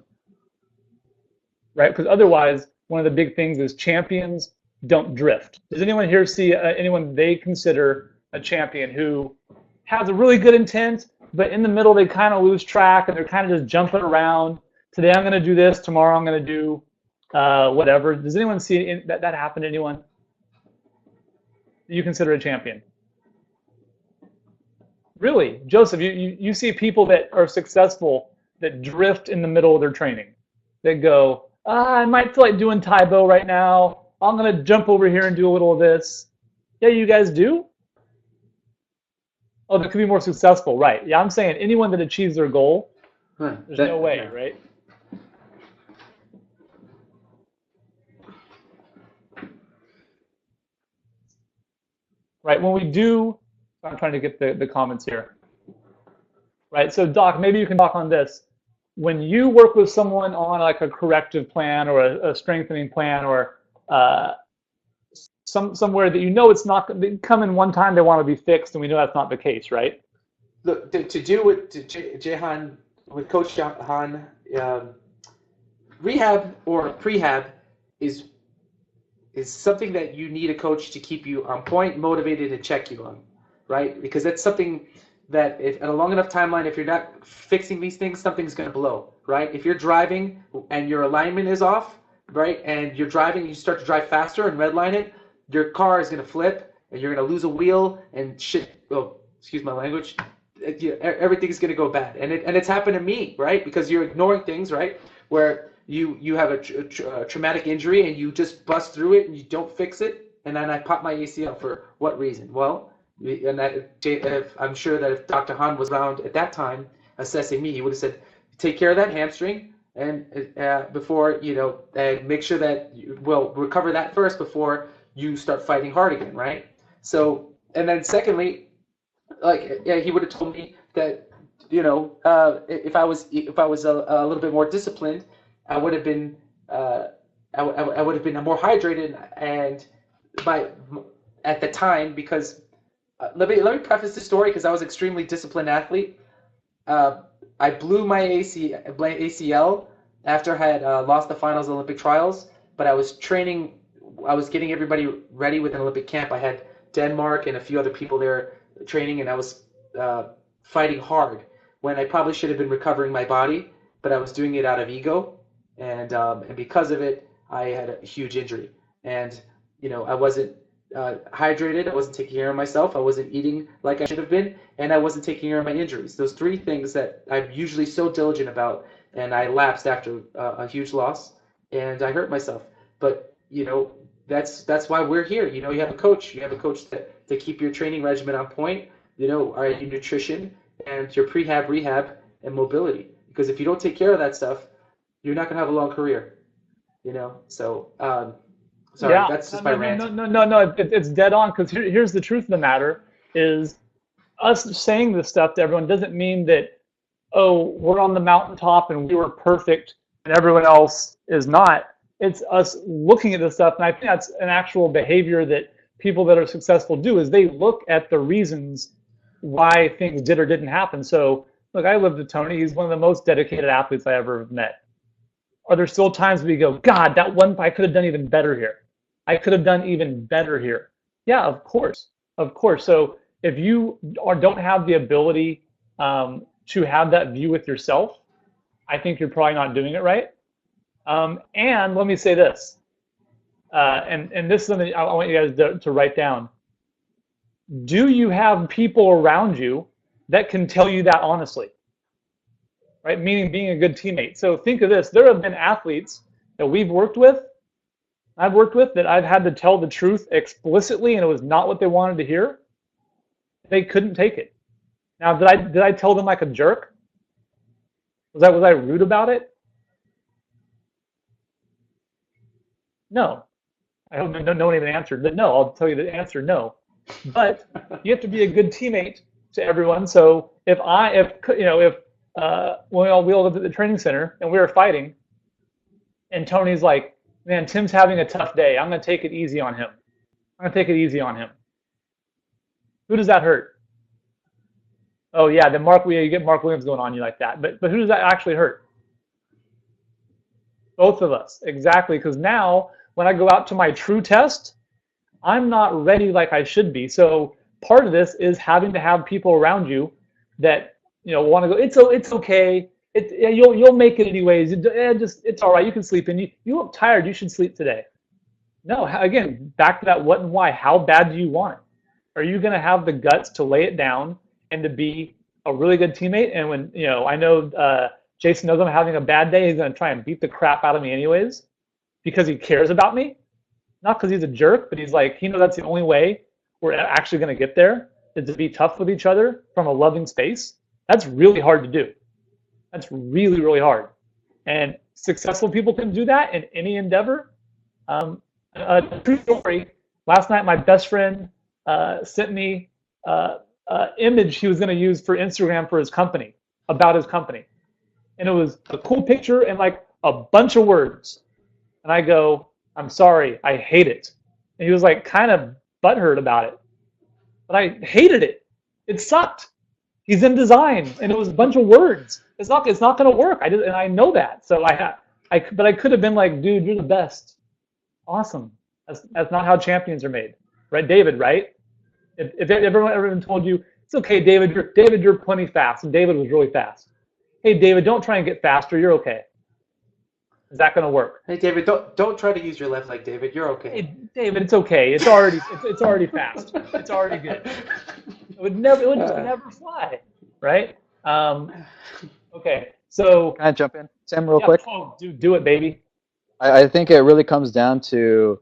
because otherwise, one of the big things is champions don't drift. Does anyone here see anyone they consider a champion who has a really good intent, but in the middle they kind of lose track and they're kind of just jumping around? Today I'm going to do this, tomorrow I'm going to do whatever. Does anyone see that happen to anyone? You consider a champion? Really? Joseph, you see people that are successful that drift in the middle of their training. They go, I might feel like doing Taibo right now. I'm going to jump over here and do a little of this. Yeah, you guys do? Oh, that could be more successful, right? Yeah, I'm saying anyone that achieves their goal, there's no way,
yeah.
right? Right, when we do, I'm trying to get the comments here. Right, so Doc, maybe you can talk on this. When you work with someone on like a corrective plan or a strengthening plan or somewhere that you know it's not, they come in one time, they want to be fixed, and we know that's not the case, right?
Look, to do with Jehan, with Coach Jehan, rehab or prehab is something that you need a coach to keep you on point, motivated, and check you on, right? Because that's something that if at a long enough timeline, if you're not fixing these things, something's going to blow, right? If you're driving and your alignment is off, right, and you're driving, you start to drive faster and redline it, your car is going to flip and you're going to lose a wheel and shit. Oh, excuse my language. Everything's going to go bad, and it's happened to me, right? Because you're ignoring things, right? Where you have a traumatic injury and you just bust through it and you don't fix it, and then I pop my ACL for what reason? Well, and I'm sure that if Dr. Han was around at that time assessing me, he would have said, take care of that hamstring and before, and make sure that we'll recover that first before you start fighting hard again, right? So, and then secondly, he would have told me that, if I was a little bit more disciplined, I would have been I would have been more hydrated and at the time, because let me preface the story because I was an extremely disciplined athlete. I blew my ACL after I had lost the finals Olympic trials, but I was training. I was getting everybody ready with an Olympic camp. I had Denmark and a few other people there training, and I was fighting hard when I probably should have been recovering my body, but I was doing it out of ego, and because of it, I had a huge injury, and I wasn't hydrated, I wasn't taking care of myself, I wasn't eating like I should have been, and I wasn't taking care of my injuries. Those three things that I'm usually so diligent about, and I lapsed after a huge loss, and I hurt myself. But that's why we're here. You have a coach. You have a coach to keep your training regimen on point. Your nutrition and your prehab, rehab, and mobility. Because if you don't take care of that stuff, you're not gonna have a long career. So. Sorry,
yeah,
that's just my rant.
No, it's dead on, because here's the truth of the matter is us saying this stuff to everyone doesn't mean that, we're on the mountaintop and we were perfect and everyone else is not. It's us looking at this stuff, and I think that's an actual behavior that people that are successful do, is they look at the reasons why things did or didn't happen. So, look, I lived with Tony. He's one of the most dedicated athletes I ever met. Are there still times we go, God, that one, I could have done even better here. I could have done even better here. Yeah, of course. So if you don't have the ability to have that view with yourself, I think you're probably not doing it right. And let me say this, and this is something I want you guys to write down. Do you have people around you that can tell you that honestly? right? Meaning being a good teammate. So think of this. There have been athletes that I've worked with that I've had to tell the truth explicitly, and it was not what they wanted to hear. They couldn't take it. Now, did I tell them like a jerk? Was I rude about it? No. I hope no one even answered, but no, I'll tell you the answer, no. But you have to be a good teammate to everyone. So if we all lived at the training center and we were fighting, and Tony's like, man, Tim's having a tough day. I'm going to take it easy on him. Who does that hurt? Oh yeah, then you get Mark Williams going on you like that. But who does that actually hurt? Both of us, exactly. Because now when I go out to my true test, I'm not ready like I should be. So part of this is having to have people around you that want to go. It's okay. You'll make it anyways. It's all right. You can sleep in. You look tired. You should sleep today. No, again, back to that what and why. How bad do you want it? Are you going to have the guts to lay it down and to be a really good teammate? And when I know Jason knows I'm having a bad day, he's going to try and beat the crap out of me anyways because he cares about me. Not because he's a jerk, but he's like, he knows that's the only way we're actually going to get there, is to be tough with each other from a loving space. That's really hard to do. That's really, really hard. And successful people can do that in any endeavor. A true story, last night my best friend sent me image he was going to use for Instagram for his company, about his company. And it was a cool picture and like a bunch of words. And I go, I'm sorry, I hate it. And he was like kind of butthurt about it. But I hated it. It sucked. He's in design and it was a bunch of words. It's not going to work. And I know that. So but I could have been like, dude, you're the best. Awesome. That's not how champions are made. Right, David, right? If everyone told you, it's okay, David, you're plenty fast. And David was really fast. Hey, David, don't try and get faster. You're okay. Is that going to work?
Hey, David, don't try to use your left leg, David. You're okay.
Hey, David, it's okay. It's already fast. It's already good. It would just never fly, right? Okay, so
Can I jump in, Tim, real quick?
Oh, do it, baby.
I think it really comes down to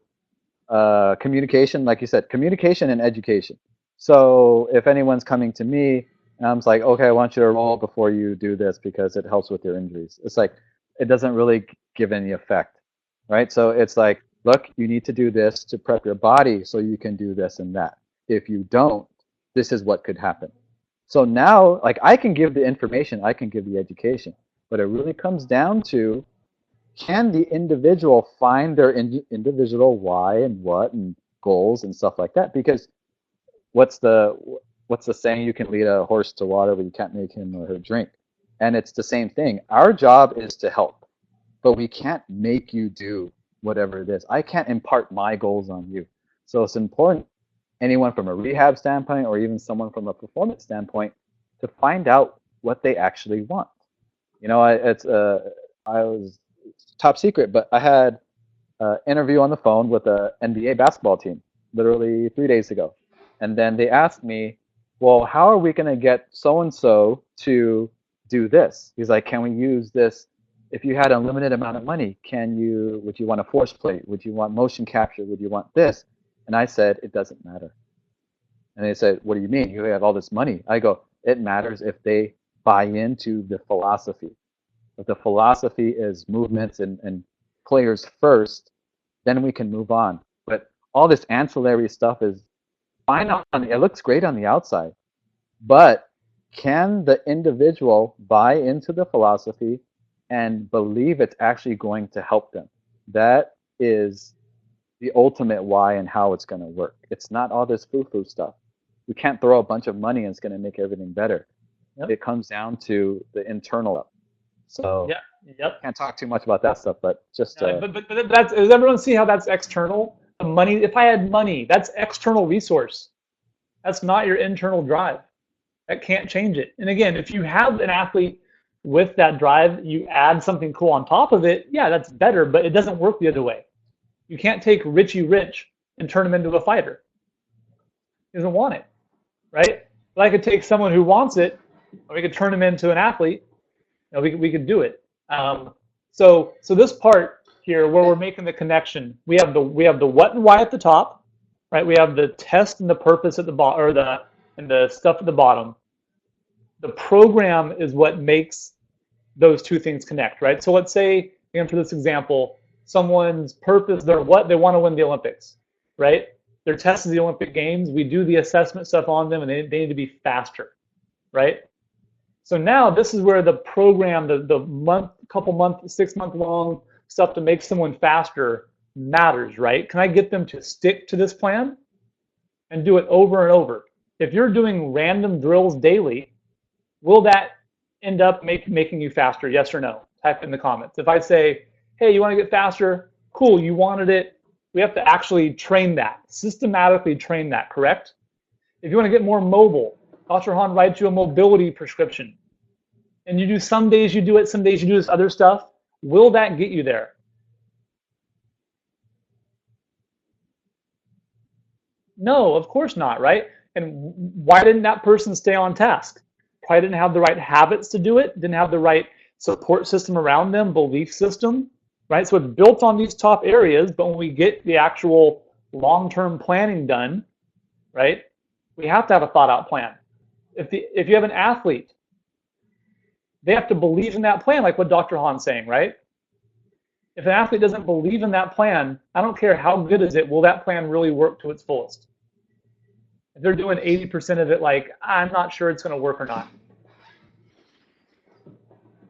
communication, like you said, communication and education. So if anyone's coming to me and I'm like, okay, I want you to roll before you do this because it helps with your injuries. It's like, it doesn't really give any effect, right? So it's like, look, you need to do this to prep your body so you can do this and that. If you don't, this is what could happen. So now, like, I can give the information, I can give the education, but it really comes down to, can the individual find their individual why and what and goals and stuff like that? Because what's the saying? You can lead a horse to water, but you can't make him or her drink. And it's the same thing. Our job is to help, but we can't make you do whatever it is. I can't impart my goals on you. So it's important, anyone from a rehab standpoint or even someone from a performance standpoint, to find out what they actually want. I was top secret, but I had an interview on the phone with an NBA basketball team literally 3 days ago. And then they asked me, well, how are we going to get so-and-so to do this? He's like, can we use this? If you had an unlimited amount of money, would you want a force plate? Would you want motion capture? Would you want this? And I said, it doesn't matter. And they said, what do you mean? You have all this money. I go, it matters if they buy into the philosophy. If the philosophy is movements and players first, then we can move on. But all this ancillary stuff is fine. It looks great on the outside. But can the individual buy into the philosophy and believe it's actually going to help them? That is the ultimate why and how it's going to work. It's not all this foo-foo stuff. We can't throw a bunch of money and it's going to make everything better. Yep. It comes down to the internal. So
yep.
Can't talk too much about that stuff, but just
but that's, does everyone see how that's external? The money, if I had money, that's external resource. That's not your internal drive. That can't change it. And again, if you have an athlete with that drive, you add something cool on top of it, yeah, that's better, but it doesn't work the other way. You can't take Richie Rich and turn him into a fighter. He doesn't want it, right? But I could take someone who wants it, or we could turn him into an athlete. we could do it. So this part here where we're making the connection, we have the what and why at the top, right? We have the test and the purpose at the bottom, or the stuff at the bottom. The program is what makes those two things connect, right? So let's say, again, for this example, someone's purpose, they want to win the Olympics, right? Their test is the Olympic Games. We do the assessment stuff on them, and they need to be faster, right? So now this is where the program, the couple months, 6 month long stuff to make someone faster matters, right? Can I get them to stick to this plan and do it over and over? If you're doing random drills daily, will that end up making you faster? Yes or no? Type in the comments. If I say, hey, you want to get faster? Cool, you wanted it. We have to actually train that, systematically train that, correct? If you want to get more mobile, Dr. Hahn writes you a mobility prescription. And you do, some days you do it, some days you do this other stuff. Will that get you there? No, of course not, right? And why didn't that person stay on task? Probably didn't have the right habits to do it, didn't have the right support system around them, belief system, right? So it's built on these top areas, but when we get the actual long-term planning done, right, we have to have a thought-out plan. If you have an athlete, they have to believe in that plan, like what Dr. Hahn's saying, right? If an athlete doesn't believe in that plan, I don't care how good is it, will that plan really work to its fullest? If they're doing 80% of it, like, I'm not sure it's going to work or not.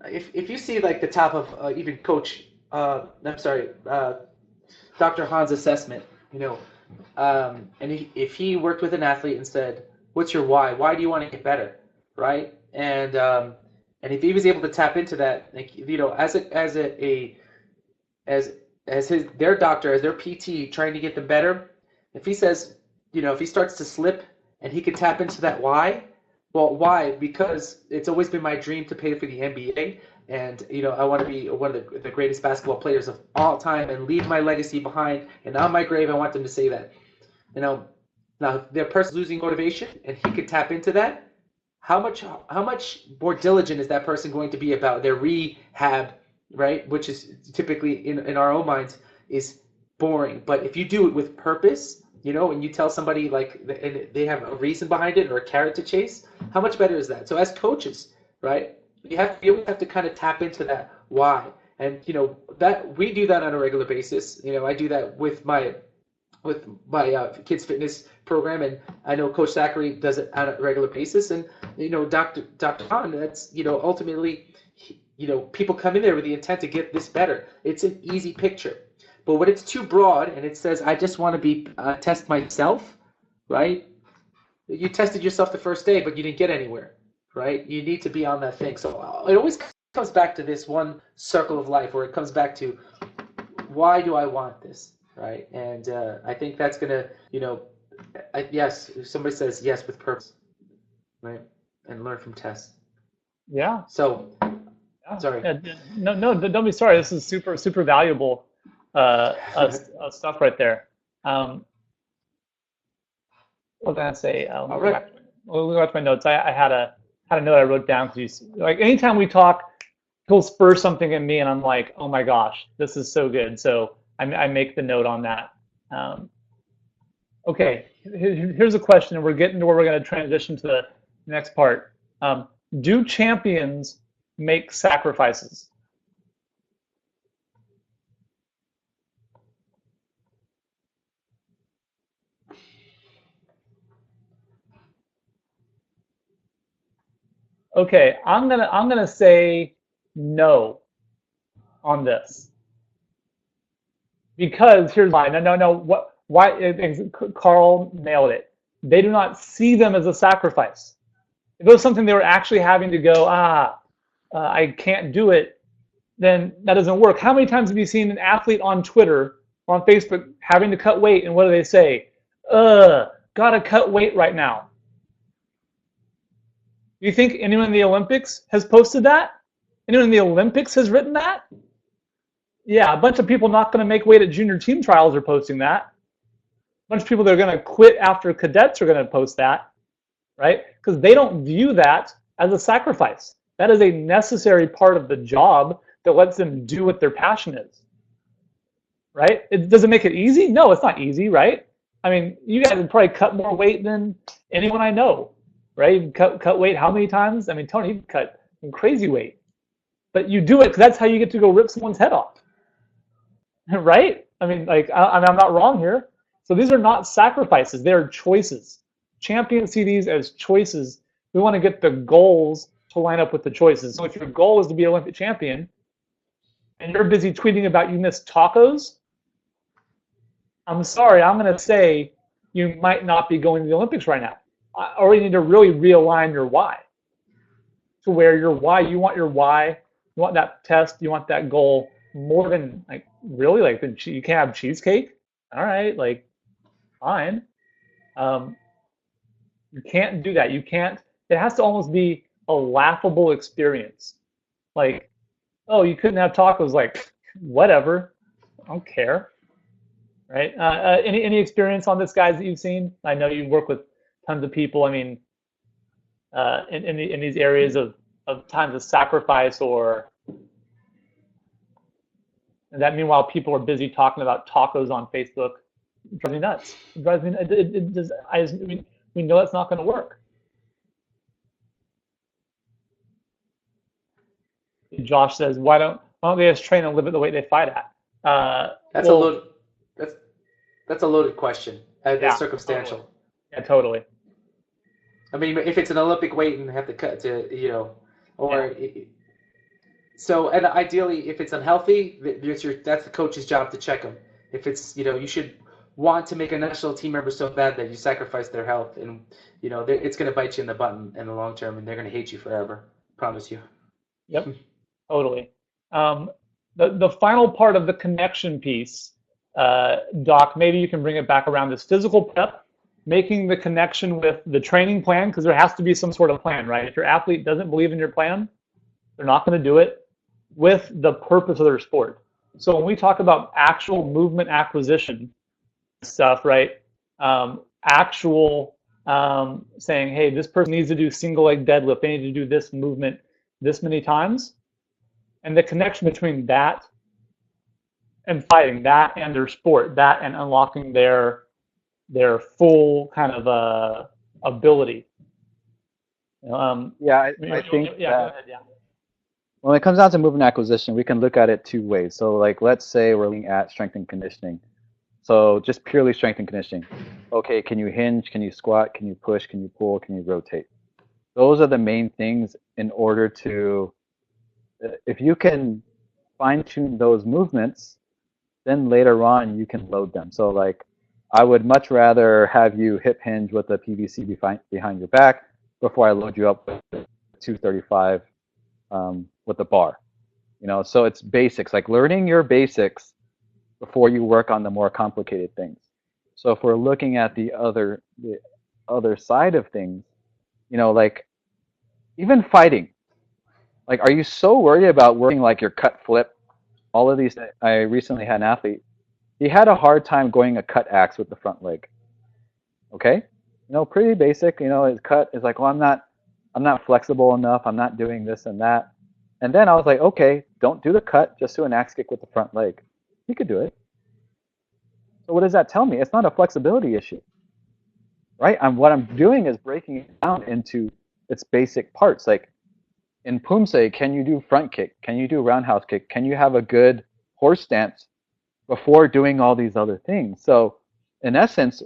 If you see like the top of even Coach, Dr. Hahn's assessment, and if he worked with an athlete and said, "What's your why? Why do you want to get better?" Right? And if he was able to tap into that, like, as their doctor, as their PT, trying to get them better, if he says, if he starts to slip and he can tap into that why. Well, why? Because it's always been my dream to play for the NBA, and I want to be one of the greatest basketball players of all time and leave my legacy behind. And on my grave, I want them to say that. Now if their person's losing motivation and he could tap into that, how much more diligent is that person going to be about their rehab, right? Which is typically in our own minds is boring. But if you do it with purpose, and you tell somebody and they have a reason behind it or a carrot to chase, how much better is that? So as coaches, right, you always have to kind of tap into that why. And that we do that on a regular basis. I do that with my kids fitness program, and I know Coach Thackrey does it on a regular basis. And Dr. Hahn, that's ultimately people come in there with the intent to get this better. It's an easy picture. But when it's too broad and it says, I just want to be test myself, right? You tested yourself the first day, but you didn't get anywhere, right? You need to be on that thing. So it always comes back to this one circle of life where it comes back to, why do I want this, right? And I think that's going to, yes, if somebody says yes with purpose, right? And learn from tests.
Yeah.
So,
yeah.
Sorry.
Yeah, no, don't be sorry. This is super, super valuable stuff right there. What was I gonna say?
All right.
We'll go back to my notes. I had a note I wrote down because like anytime we talk, he'll spur something in me, and I'm like, oh my gosh, this is so good. So I make the note on that. Okay, here's a question, and we're getting to where we're going to transition to the next part. Do champions make sacrifices? Okay, I'm gonna say no on this, because here's why. No. Why? Carl nailed it. They do not see them as a sacrifice. If it was something they were actually having to go, I can't do it, then that doesn't work. How many times have you seen an athlete on Twitter or on Facebook having to cut weight, and what do they say? Gotta cut weight right now. Do you think anyone in the Olympics has posted that? Anyone in the Olympics has written that? Yeah, a bunch of people not going to make weight at junior team trials are posting that. A bunch of people that are going to quit after cadets are going to post that, right? Because they don't view that as a sacrifice. That is a necessary part of the job that lets them do what their passion is, right? It doesn't make it easy. No, it's not easy, right? I mean, you guys would probably cut more weight than anyone I know, right? You cut weight how many times? I mean, Tony, you cut some crazy weight, but you do it because that's how you get to go rip someone's head off, right? I mean, like, I'm not wrong here. So these are not sacrifices; they are choices. Champions see these as choices. We want to get the goals to line up with the choices. So if your goal is to be an Olympic champion, and you're busy tweeting about you missed tacos, I'm sorry, I'm going to say you might not be going to the Olympics right now. Or you need to really realign your why to where your why, you want that test, you want that goal more than, like, really, like, you can't have cheesecake? All right, like, fine. You can't do that. You can't, it has to almost be a laughable experience. Like, oh, you couldn't have tacos, like, whatever, I don't care. Right? Any experience on this, guys, that you've seen? I know you work with tons of people. I mean, in these areas of times of sacrifice, or and that meanwhile people are busy talking about tacos on Facebook. It drives me nuts. It drives me. It just, we know it's not going to work. Josh says, why don't they just train and live at the weight they fight at?
That's a loaded question. That's
Yeah,
circumstantial.
Totally. Yeah, totally.
I mean, if it's an Olympic weight and have to cut to, so, and ideally, if it's unhealthy, that's the coach's job to check them. If it's, you should want to make a national team member so bad that you sacrifice their health, and it's going to bite you in the butt in the long term, and they're going to hate you forever. Promise you.
Yep, totally. The final part of the connection piece, Doc, maybe you can bring it back around, this physical prep, making the connection with the training plan, because there has to be some sort of plan, right? If your athlete doesn't believe in your plan, they're not going to do it, with the purpose of their sport. So when we talk about actual movement acquisition stuff, right? Saying, hey, this person needs to do single leg deadlift. They need to do this movement this many times. And the connection between that and fighting, that and their sport, that and unlocking their full kind of ability.
I think
yeah.
when it comes down to movement acquisition, we can look at it two ways. So, like, let's say we're looking at strength and conditioning. So just purely strength and conditioning. Okay, can you hinge? Can you squat? Can you push? Can you pull? Can you rotate? Those are the main things in order to, if you can fine-tune those movements, then later on you can load them. So, like, I would much rather have you hip hinge with a PVC behind your back before I load you up with 235 with the bar. So it's basics, like learning your basics before you work on the more complicated things. So if we're looking at the other side of things, like, even fighting, like, are you so worried about working like your cut flip? All of these, I recently had an athlete, he had a hard time going a cut axe with the front leg. Okay, pretty basic. His cut is like, well, I'm not flexible enough. I'm not doing this and that. And then I was like, okay, don't do the cut. Just do an axe kick with the front leg. He could do it. So what does that tell me? It's not a flexibility issue, right? What I'm doing is breaking it down into its basic parts. Like in Pumse, can you do front kick? Can you do roundhouse kick? Can you have a good horse stance before doing all these other things? So in essence,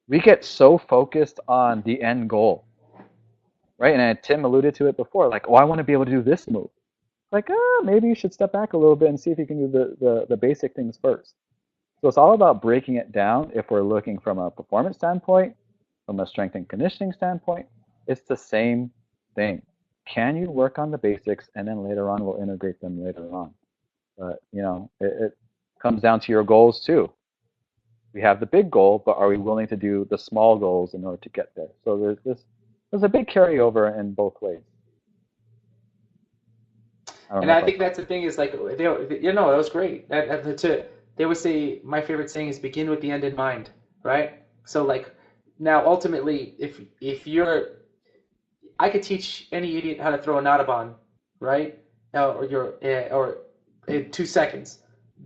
we get so focused on the end goal, right? And Tim alluded to it before, like, oh, I want to be able to do this move. Like, maybe you should step back a little bit and see if you can do the basic things first. So it's all about breaking it down. If we're looking from a performance standpoint, from a strength and conditioning standpoint, it's the same thing. Can you work on the basics, and then later on we'll integrate them later on. But it comes down to your goals too. We have the big goal, but are we willing to do the small goals in order to get there? So there's a big carryover in both ways.
I think that's the thing, is like, that was great. They would say, my favorite saying is begin with the end in mind, right? So, like, now ultimately, if you're, I could teach any idiot how to throw a Nottabon, right? Or in 2 seconds.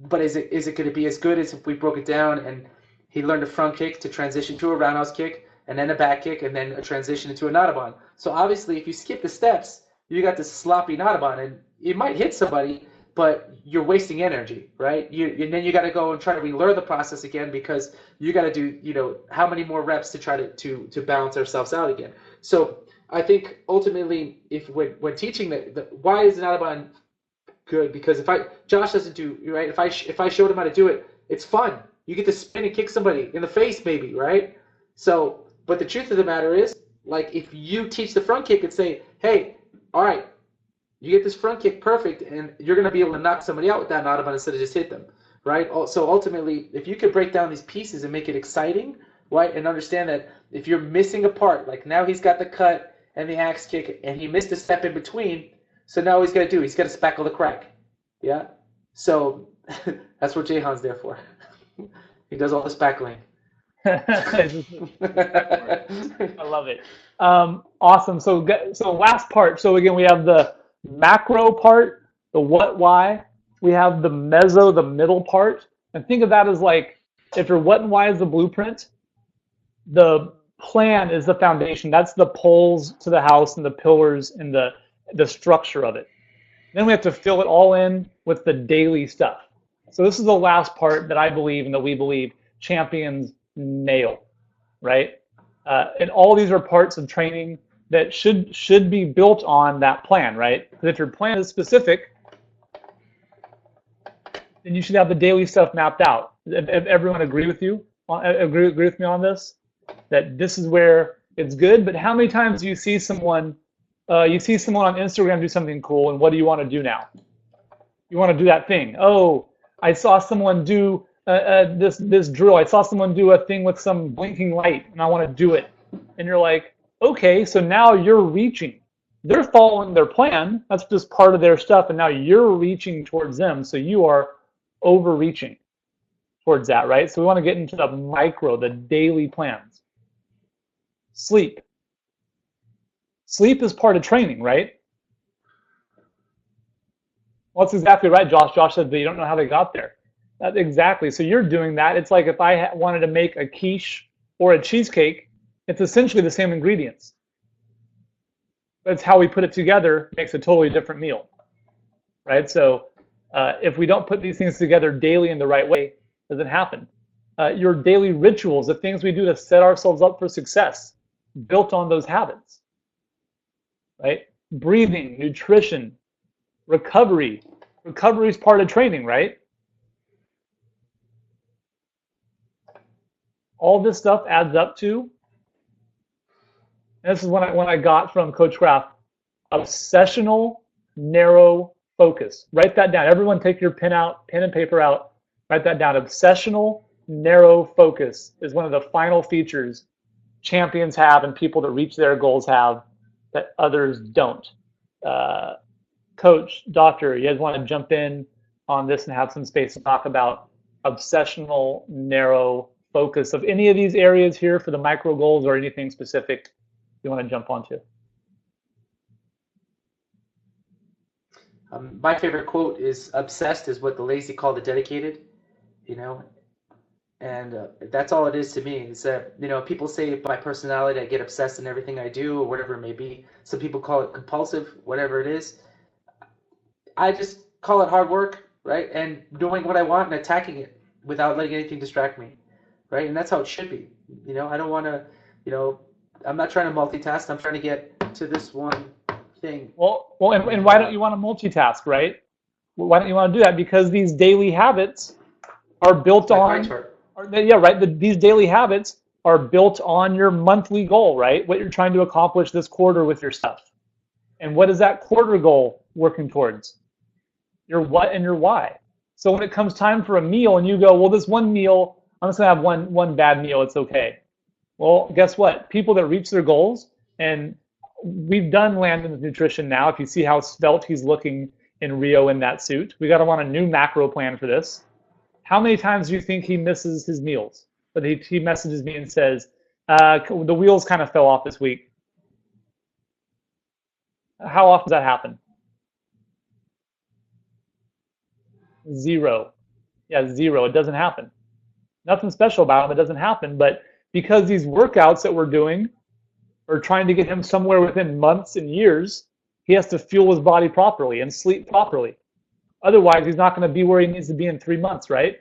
But is it going to be as good as if we broke it down and he learned a front kick to transition to a roundhouse kick and then a back kick and then a transition into a Nottabon? So obviously, if you skip the steps, you got this sloppy Nottabon, and it might hit somebody, but you're wasting energy, right? And then you got to go and try to relearn the process again because you got to do, how many more reps to try to balance ourselves out again. So I think ultimately, if when teaching the why is Nottabon good? Because Josh doesn't do right. If I showed him how to do it, it's fun. You get to spin and kick somebody in the face, maybe, right? So, but the truth of the matter is, like, if you teach the front kick and say, hey, all right, you get this front kick perfect, and you're going to be able to knock somebody out with that Nottabon instead of just hit them, right? So ultimately, if you could break down these pieces and make it exciting, right, and understand that if you're missing a part, like now he's got the cut and the axe kick, and he missed a step in between, so now he's got to spackle the crack, yeah? So that's what Jahan's there for. He does all the spackling.
I love it. Awesome. So last part. So again, we have the macro part, the what, why. We have the meso, the middle part. And think of that as like, if your what and why is the blueprint, the plan is the foundation. That's the poles to the house and the pillars and the structure of it. Then we have to fill it all in with the daily stuff. So this is the last part that I believe and that we believe champions nail, right? And all these are parts of training that should be built on that plan, right? Because if your plan is specific, then you should have the daily stuff mapped out. If everyone agree with you, agree with me on this, that this is where it's good. But how many times do you see someone on Instagram do something cool, and what do you want to do now? You want to do that thing. Oh, I saw someone do this drill. I saw someone do a thing with some blinking light, and I want to do it. And you're like, okay, so now you're reaching. They're following their plan. That's just part of their stuff, and now you're reaching towards them. So you are overreaching towards that, right? So we want to get into the micro, the daily plans. Sleep. Sleep is part of training, right? Well, that's exactly right, Josh. Josh said that you don't know how they got there. Exactly. So you're doing that. It's like if I wanted to make a quiche or a cheesecake, it's essentially the same ingredients. But it's how we put it together makes a totally different meal, right? So if we don't put these things together daily in the right way, it doesn't happen. Your daily rituals, the things we do to set ourselves up for success, built on those habits, right? Breathing, nutrition, recovery. Recovery is part of training, right? All this stuff adds up to, and this is what I got from Coach Graf, obsessional, narrow focus. Write that down. Everyone take your pen and paper out. Write that down. Obsessional, narrow focus is one of the final features champions have and people that reach their goals have that others don't. Coach, doctor, you guys want to jump in on this and have some space to talk about obsessional, narrow focus of any of these areas here for the micro goals or anything specific you want to jump onto?
My favorite quote is, obsessed is what the lazy call the dedicated, and that's all it is to me. Is that, people say by personality I get obsessed in everything I do or whatever it may be. Some people call it compulsive, whatever it is. I just call it hard work, right? And doing what I want and attacking it without letting anything distract me, right? And that's how it should be. I don't want to, I'm not trying to multitask. I'm trying to get to this one thing.
Well, and why don't you want to multitask, right? Why don't you want to do that? Because these daily habits are built on. These daily habits are built on your monthly goal, right? What you're trying to accomplish this quarter with your stuff. And what is that quarter goal working towards? Your what and your why. So when it comes time for a meal and you go, well, this one meal, I'm just gonna have one bad meal, it's okay. Well, guess what? People that reach their goals, and we've done Landon's nutrition now. If you see how svelte he's looking in Rio in that suit, we got to want a new macro plan for this. How many times do you think he misses his meals? But he messages me and says, the wheels kind of fell off this week. How often does that happen? Zero. Yeah, zero. It doesn't happen. Nothing special about him. It doesn't happen. But because these workouts that we're doing are trying to get him somewhere within months and years, he has to fuel his body properly and sleep properly. Otherwise, he's not going to be where he needs to be in 3 months, right?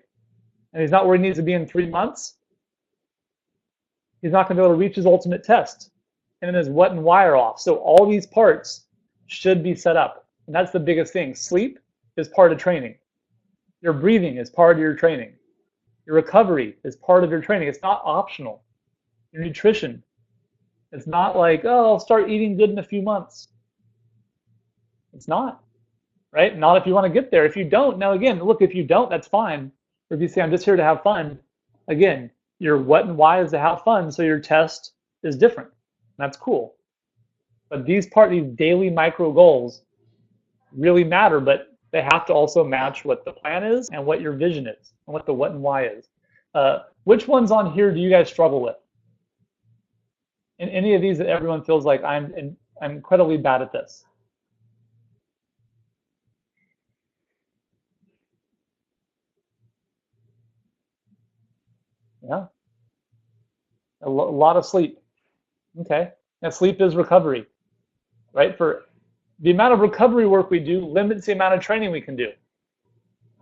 And he's not where he needs to be in 3 months. He's not going to be able to reach his ultimate test. And then his what and why are off. So all these parts should be set up. And that's the biggest thing. Sleep is part of training. Your breathing is part of your training. Your recovery is part of your training. It's not optional. Your nutrition. It's not like, oh, I'll start eating good in a few months. It's not, right? Not if you want to get there. If you don't, now again, look, if you don't, that's fine. Or if you say, I'm just here to have fun, again, your what and why is to have fun, so your test is different. That's cool. But these daily micro goals really matter, but they have to also match what the plan is and what your vision is and what the what and why is. Which ones on here do you guys struggle with? In any of these that everyone feels like I'm incredibly bad at this? Yeah, a lot of sleep. Okay, now sleep is recovery, right? For the amount of recovery work we do limits the amount of training we can do,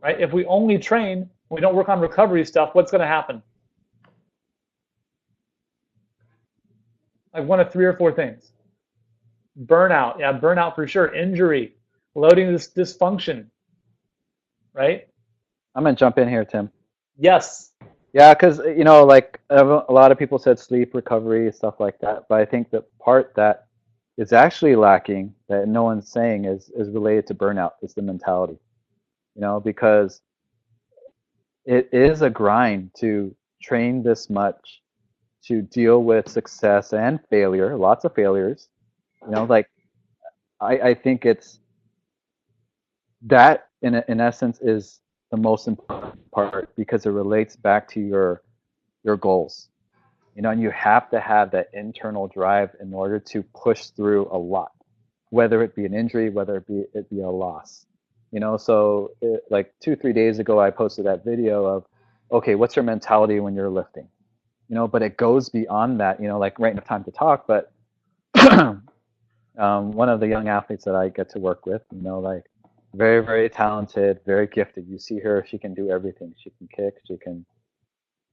right? If we only train, we don't work on recovery stuff, what's going to happen? Like one of 3 or 4 things. Burnout, yeah, burnout for sure. Injury, loading dysfunction, right?
I'm gonna jump in here, Tim.
Yes.
Yeah, because like a lot of people said sleep, recovery, stuff like that. But I think the part that is actually lacking that no one's saying is related to burnout. Is the mentality, because it is a grind to train this much, to deal with success and failure, lots of failures. Like I think it's that in essence is the most important part because it relates back to your goals. And you have to have that internal drive in order to push through a lot, whether it be an injury, whether it be a loss. So like 2-3 days ago, I posted that video of, okay, what's your mentality when you're lifting? But it goes beyond that. Like right now, time to talk. But one of the young athletes that I get to work with, like very, very talented, very gifted. You see her, she can do everything. She can kick,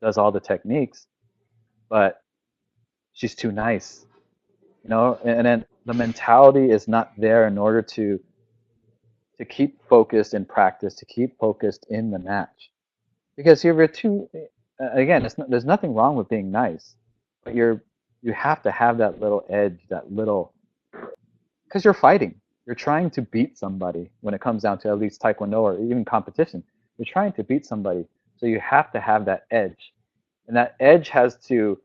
does all the techniques, but she's too nice, and then the mentality is not there in order to keep focused in practice, to keep focused in the match. Because you're too, again, there's nothing wrong with being nice, but you have to have that little edge, that little, because you're fighting. You're trying to beat somebody when it comes down to at least Taekwondo or even competition. You're trying to beat somebody. So you have to have that edge. And that edge has to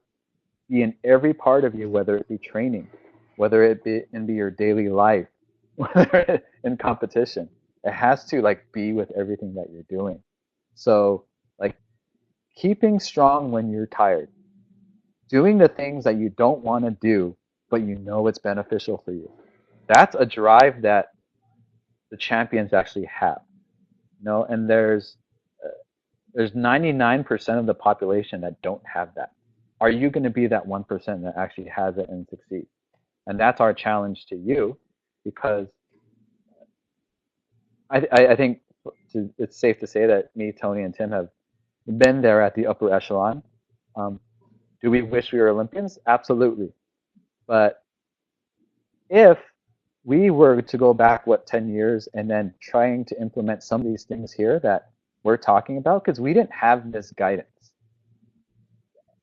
be in every part of you, whether it be training, whether it be your daily life, whether in competition. It has to be with everything that you're doing. So keeping strong when you're tired, doing the things that you don't want to do, but it's beneficial for you. That's a drive that the champions actually have. And there's 99% of the population that don't have that. Are you going to be that 1% that actually has it and succeeds? And that's our challenge to you, because I think it's safe to say that me, Tony, and Tim have been there at the upper echelon. Do we wish we were Olympians? Absolutely. But if we were to go back, 10 years, and then trying to implement some of these things here that we're talking about, because we didn't have this guidance.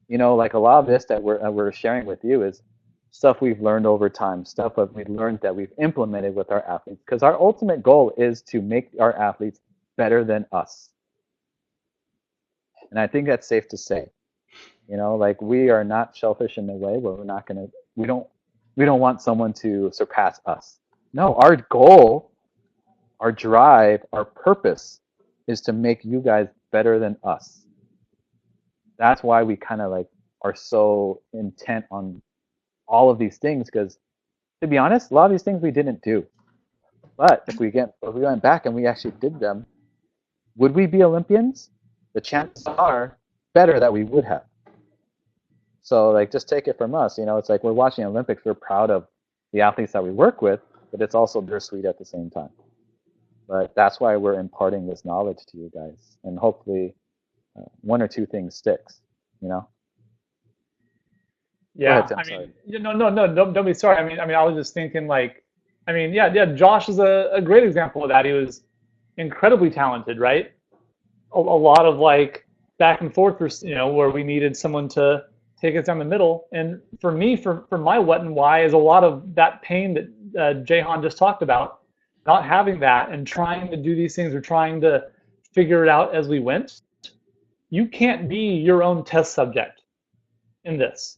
Like a lot of this that we're sharing with you is stuff we've learned over time, stuff that we've learned that we've implemented with our athletes, because our ultimate goal is to make our athletes better than us. And I think that's safe to say. We are not selfish in the way where we don't want someone to surpass us. No, our goal, our drive, our purpose is to make you guys better than us. That's why we kind of are so intent on all of these things, because to be honest, a lot of these things we didn't do. But if we went back and we actually did them, would we be Olympians? The chances are better that we would have. So like, just take it from us. It's like we're watching Olympics. We're proud of the athletes that we work with, but it's also bittersweet at the same time. But that's why we're imparting this knowledge to you guys, and hopefully one or two things sticks.
Yeah,
ahead, Tim,
I
sorry.
mean, no, don't be sorry. I mean, I was just thinking like, I mean, yeah, Josh is a great example of that. He was incredibly talented, right? A lot of like back and forth, where we needed someone to take us down the middle. And for me, for my what and why is a lot of that pain that Jahan just talked about, not having that and trying to do these things or trying to figure it out as we went. You can't be your own test subject in this.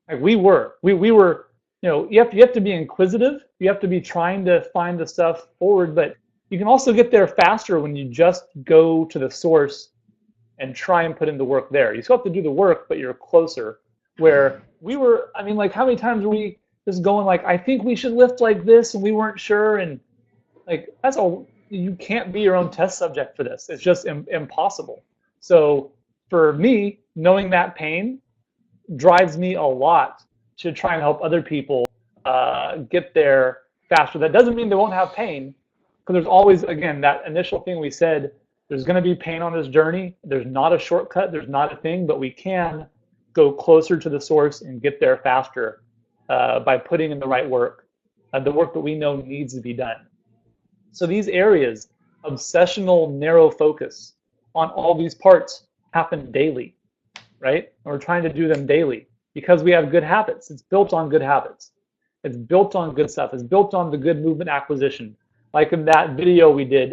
Like we were, you have to be inquisitive. You have to be trying to find the stuff forward, but you can also get there faster when you just go to the source and try and put in the work there. You still have to do the work, but you're closer. Where we were, I mean, like how many times were we just going like, I think we should lift like this, and we weren't sure, and like that's all. You can't be your own test subject for this. It's just impossible. So for me, knowing that pain drives me a lot to try and help other people get there faster. That doesn't mean they won't have pain, because there's always, again, that initial thing we said, there's going to be pain on this journey. There's not a shortcut. There's not a thing, but we can go closer to the source and get there faster by putting in the right work, the work that we know needs to be done. So these areas, obsessional, narrow focus on all these parts happen daily, right? And we're trying to do them daily because we have good habits. It's built on good habits. It's built on good stuff. It's built on the good movement acquisition. Like in that video we did,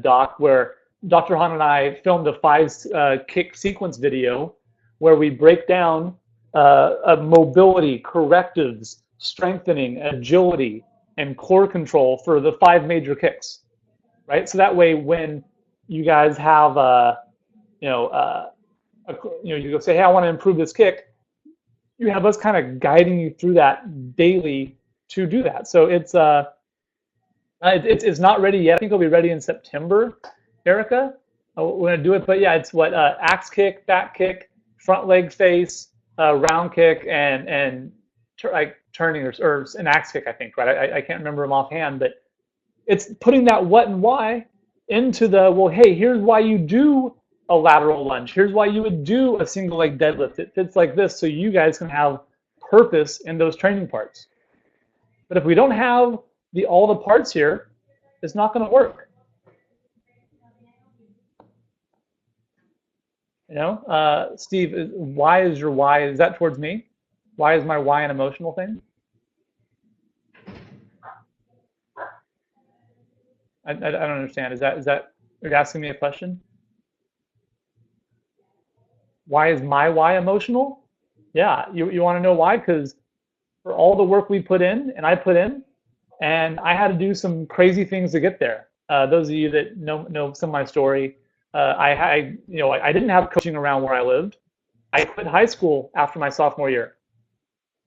Doc, where Dr. Han and I filmed a 5-kick sequence video where we break down mobility, correctives, strengthening, agility, and core control for the 5 major kicks, right? So that way, when you guys have, you go say, hey, I want to improve this kick, you have us kind of guiding you through that daily to do that. So it's not ready yet. I think it'll be ready in September, Erica. We're gonna do it, but yeah, it's what axe kick, back kick, front leg face, round kick, and like turning or an axe kick, I think, right? I can't remember them offhand, but it's putting that what and why into the, well, hey, here's why you do a lateral lunge. Here's why you would do a single leg deadlift. It fits like this, so you guys can have purpose in those training parts. But if we don't have all the parts here, it's not going to work. Steve, why is your why? Is that towards me? Why is my why an emotional thing? I don't understand. Is that you're asking me a question? Why is my why emotional? Yeah, you want to know why? Because for all the work we put in, and I put in, and I had to do some crazy things to get there. Those of you that know some of my story, I didn't have coaching around where I lived. I quit high school after my sophomore year.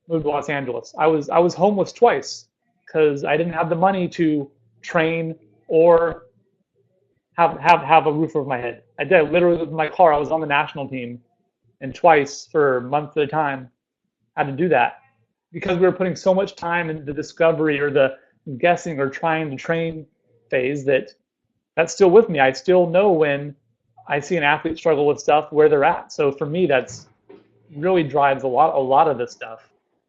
Moved to Los Angeles. I was homeless twice because I didn't have the money to train or have a roof over my head. I did. Literally with my car. I was on the national team, and twice for months at a time, I had to do that because we were putting so much time into the discovery or the guessing or trying to train phase that's still with me. I still know when I see an athlete struggle with stuff where they're at. So for me, that's really drives a lot of this stuff.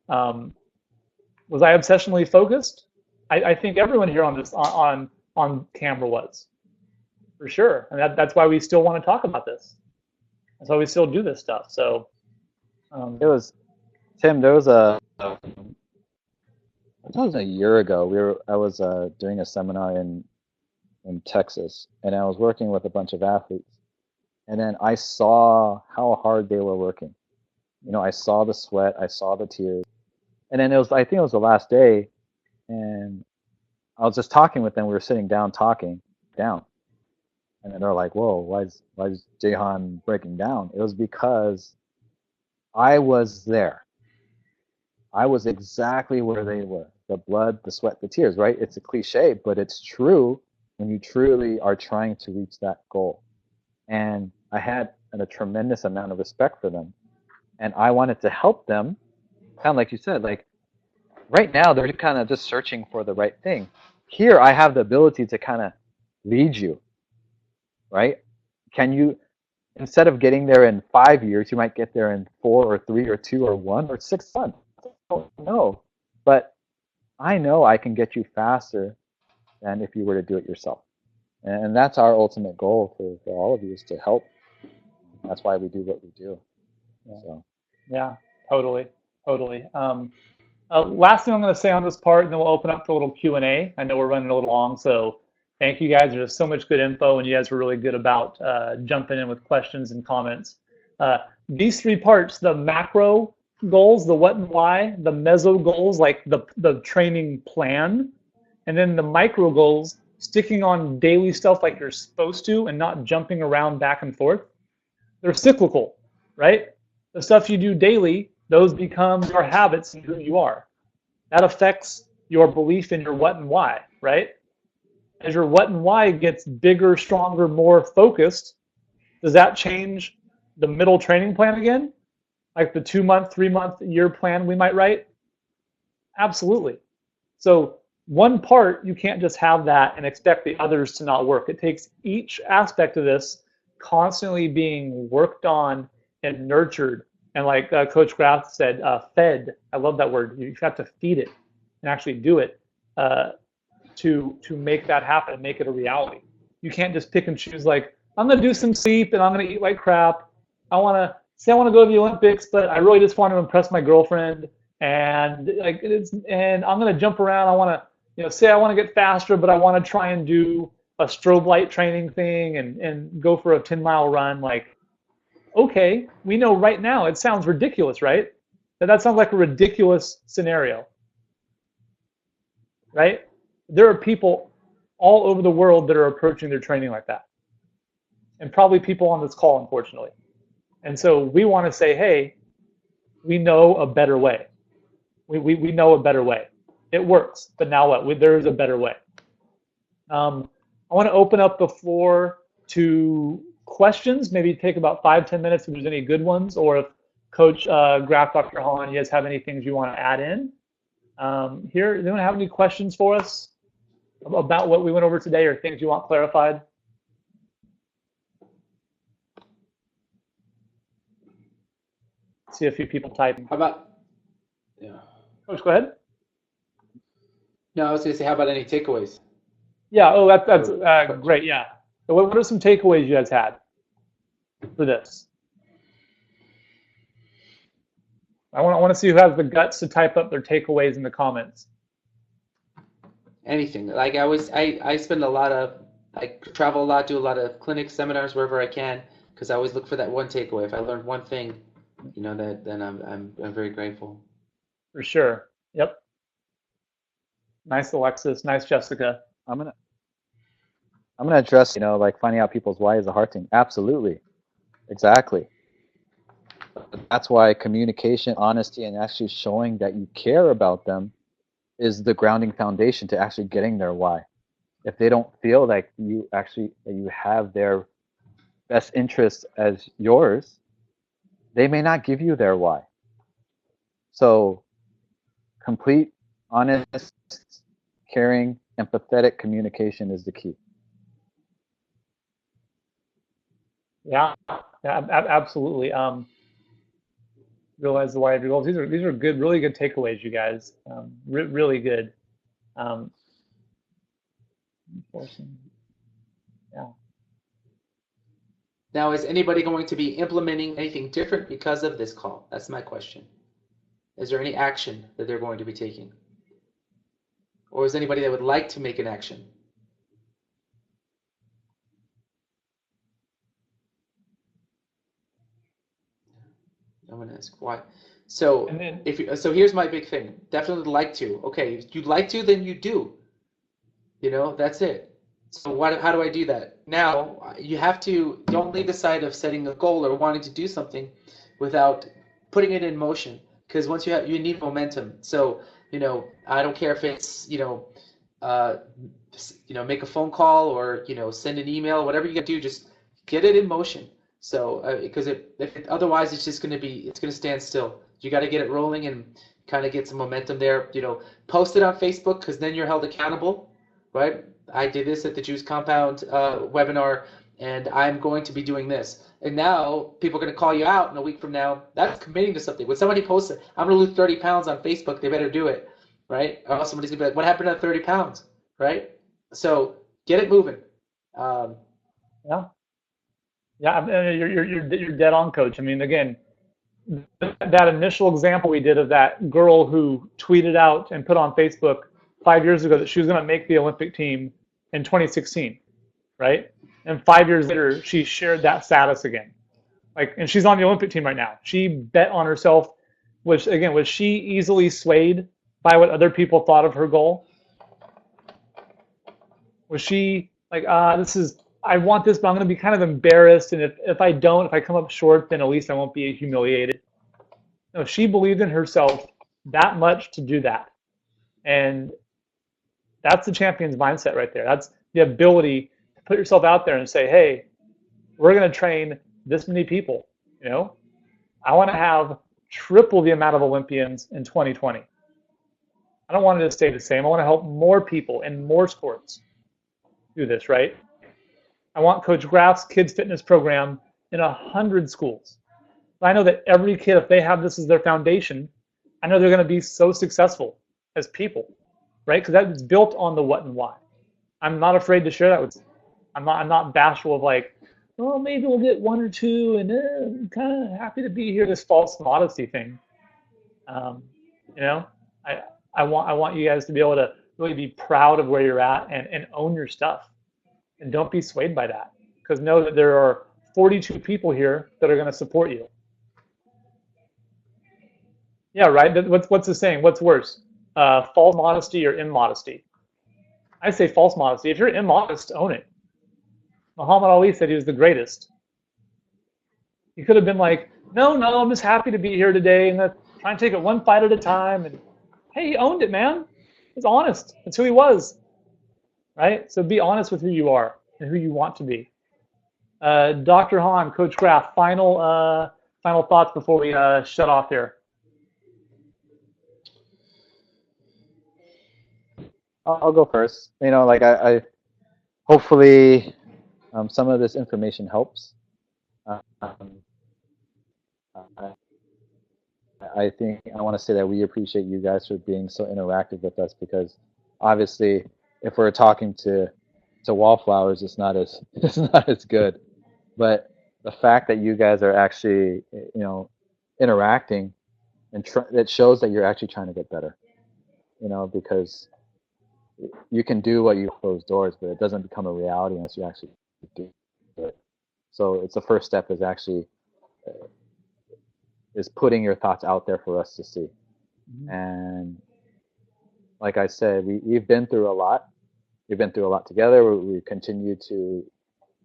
Was I obsessionally focused? I think everyone here on this on camera was, for sure, and that's why we still want to talk about this. That's why we still do this stuff. So
it was, Tim. There was it was a year ago. I was doing a seminar in Texas, and I was working with a bunch of athletes, and then I saw how hard they were working. I saw the sweat, I saw the tears, and then I think it was the last day, and I was just talking with them. We were sitting down talking, and then they're like, "Whoa, why is Jahan breaking down?" It was because I was there. I was exactly where they were. the blood, the sweat, the tears, right? It's a cliche, but it's true when you truly are trying to reach that goal. And I had a tremendous amount of respect for them. And I wanted to help them, kind of like you said, like right now they're kind of just searching for the right thing. Here I have the ability to kind of lead you, right? Can you, instead of getting there in 5 years, you might get there in 4 or 3 or 2 or 1 or 6 months. I don't know. But I know I can get you faster than if you were to do it yourself. And that's our ultimate goal for all of you, is to help. That's why we do what we do.
Yeah.
So.
Yeah, totally. Last thing I'm going to say on this part, and then we'll open up for a little Q&A. I know we're running a little long, so thank you guys. There's so much good info, and you guys were really good about jumping in with questions and comments. These 3 parts, the macro goals, the what and why, the meso goals, like the training plan, and then the micro goals, sticking on daily stuff like you're supposed to and not jumping around back and forth. They're cyclical, right? The stuff you do daily, those become your habits and who you are. That affects your belief in your what and why, right? As your what and why gets bigger, stronger, more focused, does that change the middle training plan again? Like the 2-month, 3-month, year plan we might write? Absolutely. So one part, you can't just have that and expect the others to not work. It takes each aspect of this constantly being worked on and nurtured. And like Coach Graf said, fed. I love that word. You have to feed it and actually do it to make that happen and make it a reality. You can't just pick and choose like, I'm going to do some sleep and I'm going to eat like crap. I want to go to the Olympics, but I really just want to impress my girlfriend. And I'm going to jump around. I want to, say I want to get faster, but I want to try and do a strobe light training thing and go for a 10-mile run. Like, okay, we know right now it sounds ridiculous, right? That sounds like a ridiculous scenario, right? There are people all over the world that are approaching their training like that, and probably people on this call, unfortunately. And so we want to say, hey, we know a better way. We know a better way. It works, but now what? There is a better way. I want to open up the floor to questions. Maybe take about 5-10 minutes if there's any good ones, or if Coach Graf, Dr. Hahn, you guys have any things you want to add in. Here, does anyone have any questions for us about what we went over today, or things you want clarified? See a few people typing.
How about, yeah.
Coach, go ahead.
No, I was going to say, how about any takeaways?
Yeah, that's great, yeah. So what are some takeaways you guys had for this? I want to see who has the guts to type up their takeaways in the comments.
Anything. Like I spend a lot of, I travel a lot, do a lot of clinics, seminars, wherever I can, because I always look for that one takeaway. If I learned one thing, then I'm very grateful.
For sure. Yep. Nice, Alexis. Nice, Jessica.
I'm gonna address, like finding out people's why is a hard thing. Absolutely, exactly. That's why communication, honesty, and actually showing that you care about them is the grounding foundation to actually getting their why. If they don't feel like you have their best interests as yours, they may not give you their why. So, complete, honest, caring, empathetic communication is the key.
Yeah, absolutely. Realize the why of your goals. These are good, really good takeaways, you guys. Really good. Yeah.
Now, is anybody going to be implementing anything different because of this call? That's my question. Is there any action that they're going to be taking? Or is anybody that would like to make an action? I'm going to ask why. So, so here's my big thing. Definitely like to. Okay, if you'd like to, then you do. That's it. So how do I do that? Now, you have to, don't leave the side of setting a goal or wanting to do something without putting it in motion. Because once you need momentum. So, I don't care if it's, make a phone call or, send an email, whatever you got to do, just get it in motion. So, because otherwise it's just going to stand still. You got to get it rolling and kind of get some momentum there. Post it on Facebook, because then you're held accountable, right? I did this at the Juice Compound webinar, and I'm going to be doing this. And now people are going to call you out in a week from now. That's committing to something. When somebody posts it, I'm going to lose 30 pounds on Facebook, they better do it, right? Or else somebody's going to be like, what happened to that 30 pounds, right? So get it moving.
Yeah, you're dead on, Coach. I mean, again, that initial example we did of that girl who tweeted out and put on Facebook 5 years ago that she was going to make the Olympic team in 2016, right? And 5 years later, she shared that status again. And she's on the Olympic team right now. She bet on herself. Was she easily swayed by what other people thought of her goal? Was she like, I want this, but I'm going to be kind of embarrassed. And if I come up short, then at least I won't be humiliated. No, she believed in herself that much to do that. And that's the champion's mindset right there. That's the ability to put yourself out there and say, hey, we're going to train this many people. I want to have triple the amount of Olympians in 2020. I don't want it to stay the same. I want to help more people in more sports do this, right? I want Coach Graf's kids fitness program in 100 schools. I know that every kid, if they have this as their foundation, I know they're going to be so successful as people, right? Because that is built on the what and why. I'm not afraid to share that with you. I'm not bashful of maybe we'll get one or two, and I'm kind of happy to be here. This false modesty thing. I want you guys to be able to really be proud of where you're at and own your stuff. And don't be swayed by that, because know that there are 42 people here that are going to support you. Yeah, right? What's the saying? What's worse, false modesty or immodesty? I say false modesty. If you're immodest, own it. Muhammad Ali said he was the greatest. He could have been like, no, I'm just happy to be here today and try and take it one fight at a time. And hey, he owned it, man. He's honest. That's who he was. Right? So be honest with who you are and who you want to be. Dr. Hahn, Coach Graf, final thoughts before we shut off here.
I'll go first. I hopefully some of this information helps. I think I want to say that we appreciate you guys for being so interactive with us, because obviously, if we're talking to wallflowers, it's not as good. But the fact that you guys are actually interacting, and it shows that you're actually trying to get better. Because you can do what you close doors, but it doesn't become a reality unless you actually do it. So it's the first step is actually is putting your thoughts out there for us to see. Mm-hmm. And like I said, we've been through a lot. We've been through a lot together. We continue to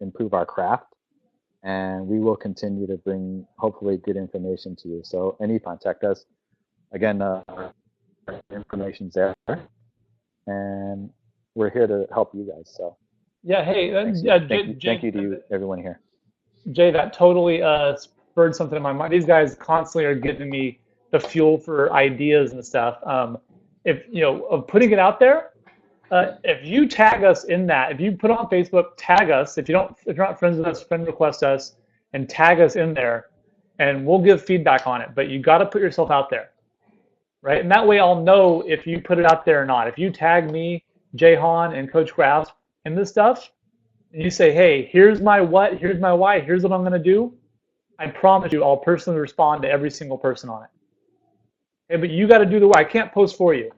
improve our craft, and we will continue to bring hopefully good information to you. So any contact us. Again, our information's there, and we're here to help you guys. So
yeah, hey,
thank you to everyone here.
Jay, that totally spurred something in my mind. These guys constantly are giving me the fuel for ideas and stuff. Of putting it out there. If you tag us in that, if you put on Facebook, tag us. If you're not friends with us, friend request us and tag us in there, and we'll give feedback on it. But you got to put yourself out there, right? And that way I'll know if you put it out there or not. If you tag me, Jay Hahn, and Coach Graf in this stuff, and you say, hey, here's my what, here's my why, here's what I'm going to do, I promise you I'll personally respond to every single person on it. Okay, but you got to do the work. I can't post for you.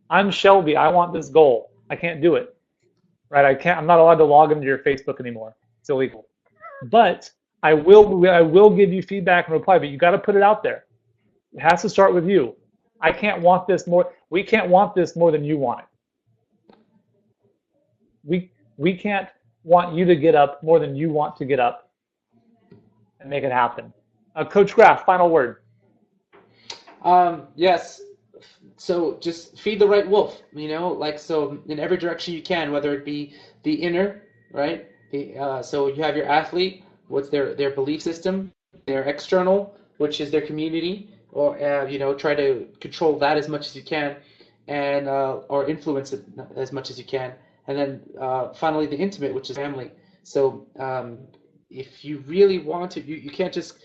I'm Shelby. I want this goal. I can't do it. Right? I'm not allowed to log into your Facebook anymore. It's illegal. But I will give you feedback and reply, but you got to put it out there. It has to start with you. I can't want this more. We can't want this more than you want it. We can't want you to get up more than you want to get up and make it happen. Coach Graf, final word.
Yes. So just feed the right wolf, like so in every direction you can, whether it be the inner, right? So you have your athlete, what's their belief system, their external, which is their community, or try to control that as much as you can, and or influence it as much as you can, and then finally the intimate, which is family. So if you really want to, you can't just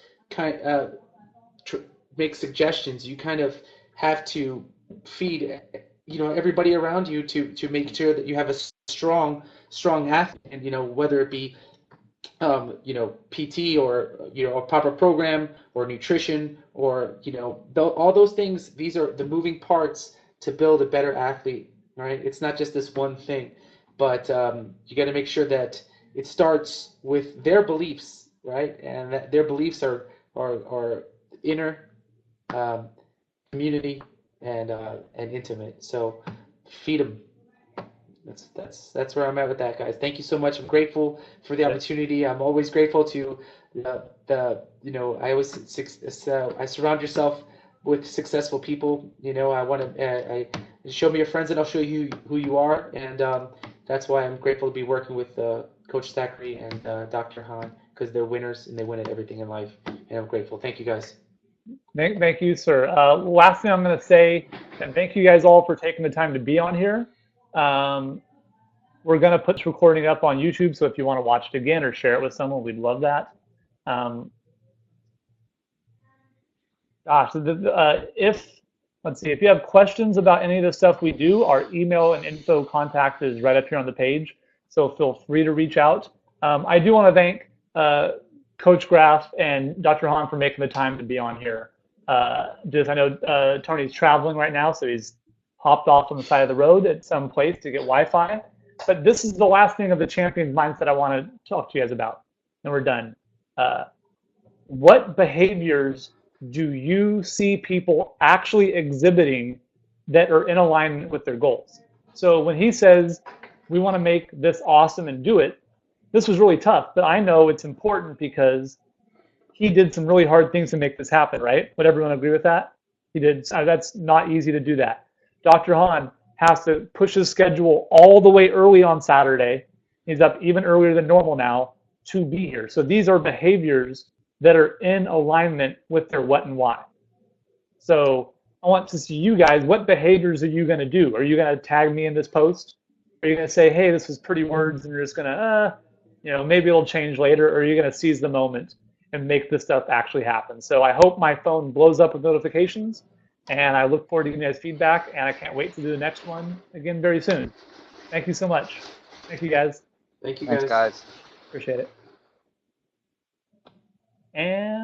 make suggestions. You kind of have to feed everybody around you to make sure that you have a strong athlete, and whether it be PT or a proper program or nutrition or all those things. These are the moving parts to build a better athlete, right? It's not just this one thing, but you got to make sure that it starts with their beliefs, right? And that their beliefs are inner, community, and intimate. So feed them. That's where I'm at with that, guys. Thank you so much. I'm grateful for the opportunity. I'm always grateful to I surround yourself with successful people. I want to show me your friends, and I'll show you who you are. And that's why I'm grateful to be working with Coach Thackrey and Dr. Hahn, because they're winners and they win at everything in life. And I'm grateful. Thank you, guys.
Thank you, sir. Last thing I'm going to say, and thank you guys all for taking the time to be on here. We're going to put this recording up on YouTube, so if you want to watch it again or share it with someone, we'd love that. If you have questions about any of the stuff we do, our email and info contact is right up here on the page, so feel free to reach out. I do want to thank Coach Graf and Dr. Hahn for making the time to be on here. I know Tony's traveling right now, so he's hopped off on the side of the road at some place to get Wi-Fi. But this is the last thing of the champion's mindset I want to talk to you guys about, and we're done. What behaviors do you see people actually exhibiting that are in alignment with their goals? So when he says, we want to make this awesome and do it, this was really tough, but I know it's important because he did some really hard things to make this happen, right? Would everyone agree with that? He did. That's not easy to do that. Dr. Hahn has to push his schedule all the way early on Saturday. He's up even earlier than normal now to be here. So these are behaviors that are in alignment with their what and why. So I want to see you guys, what behaviors are you going to do? Are you going to tag me in this post? Are you going to say, hey, this was pretty words, and you're just going to, maybe it'll change later, or are you going to seize the moment and make this stuff actually happen? So I hope my phone blows up with notifications, and I look forward to getting you guys feedback, and I can't wait to do the next one again very soon. Thank you so much. Thank you, guys.
Thank you, guys.
Thanks, guys.
Appreciate it. And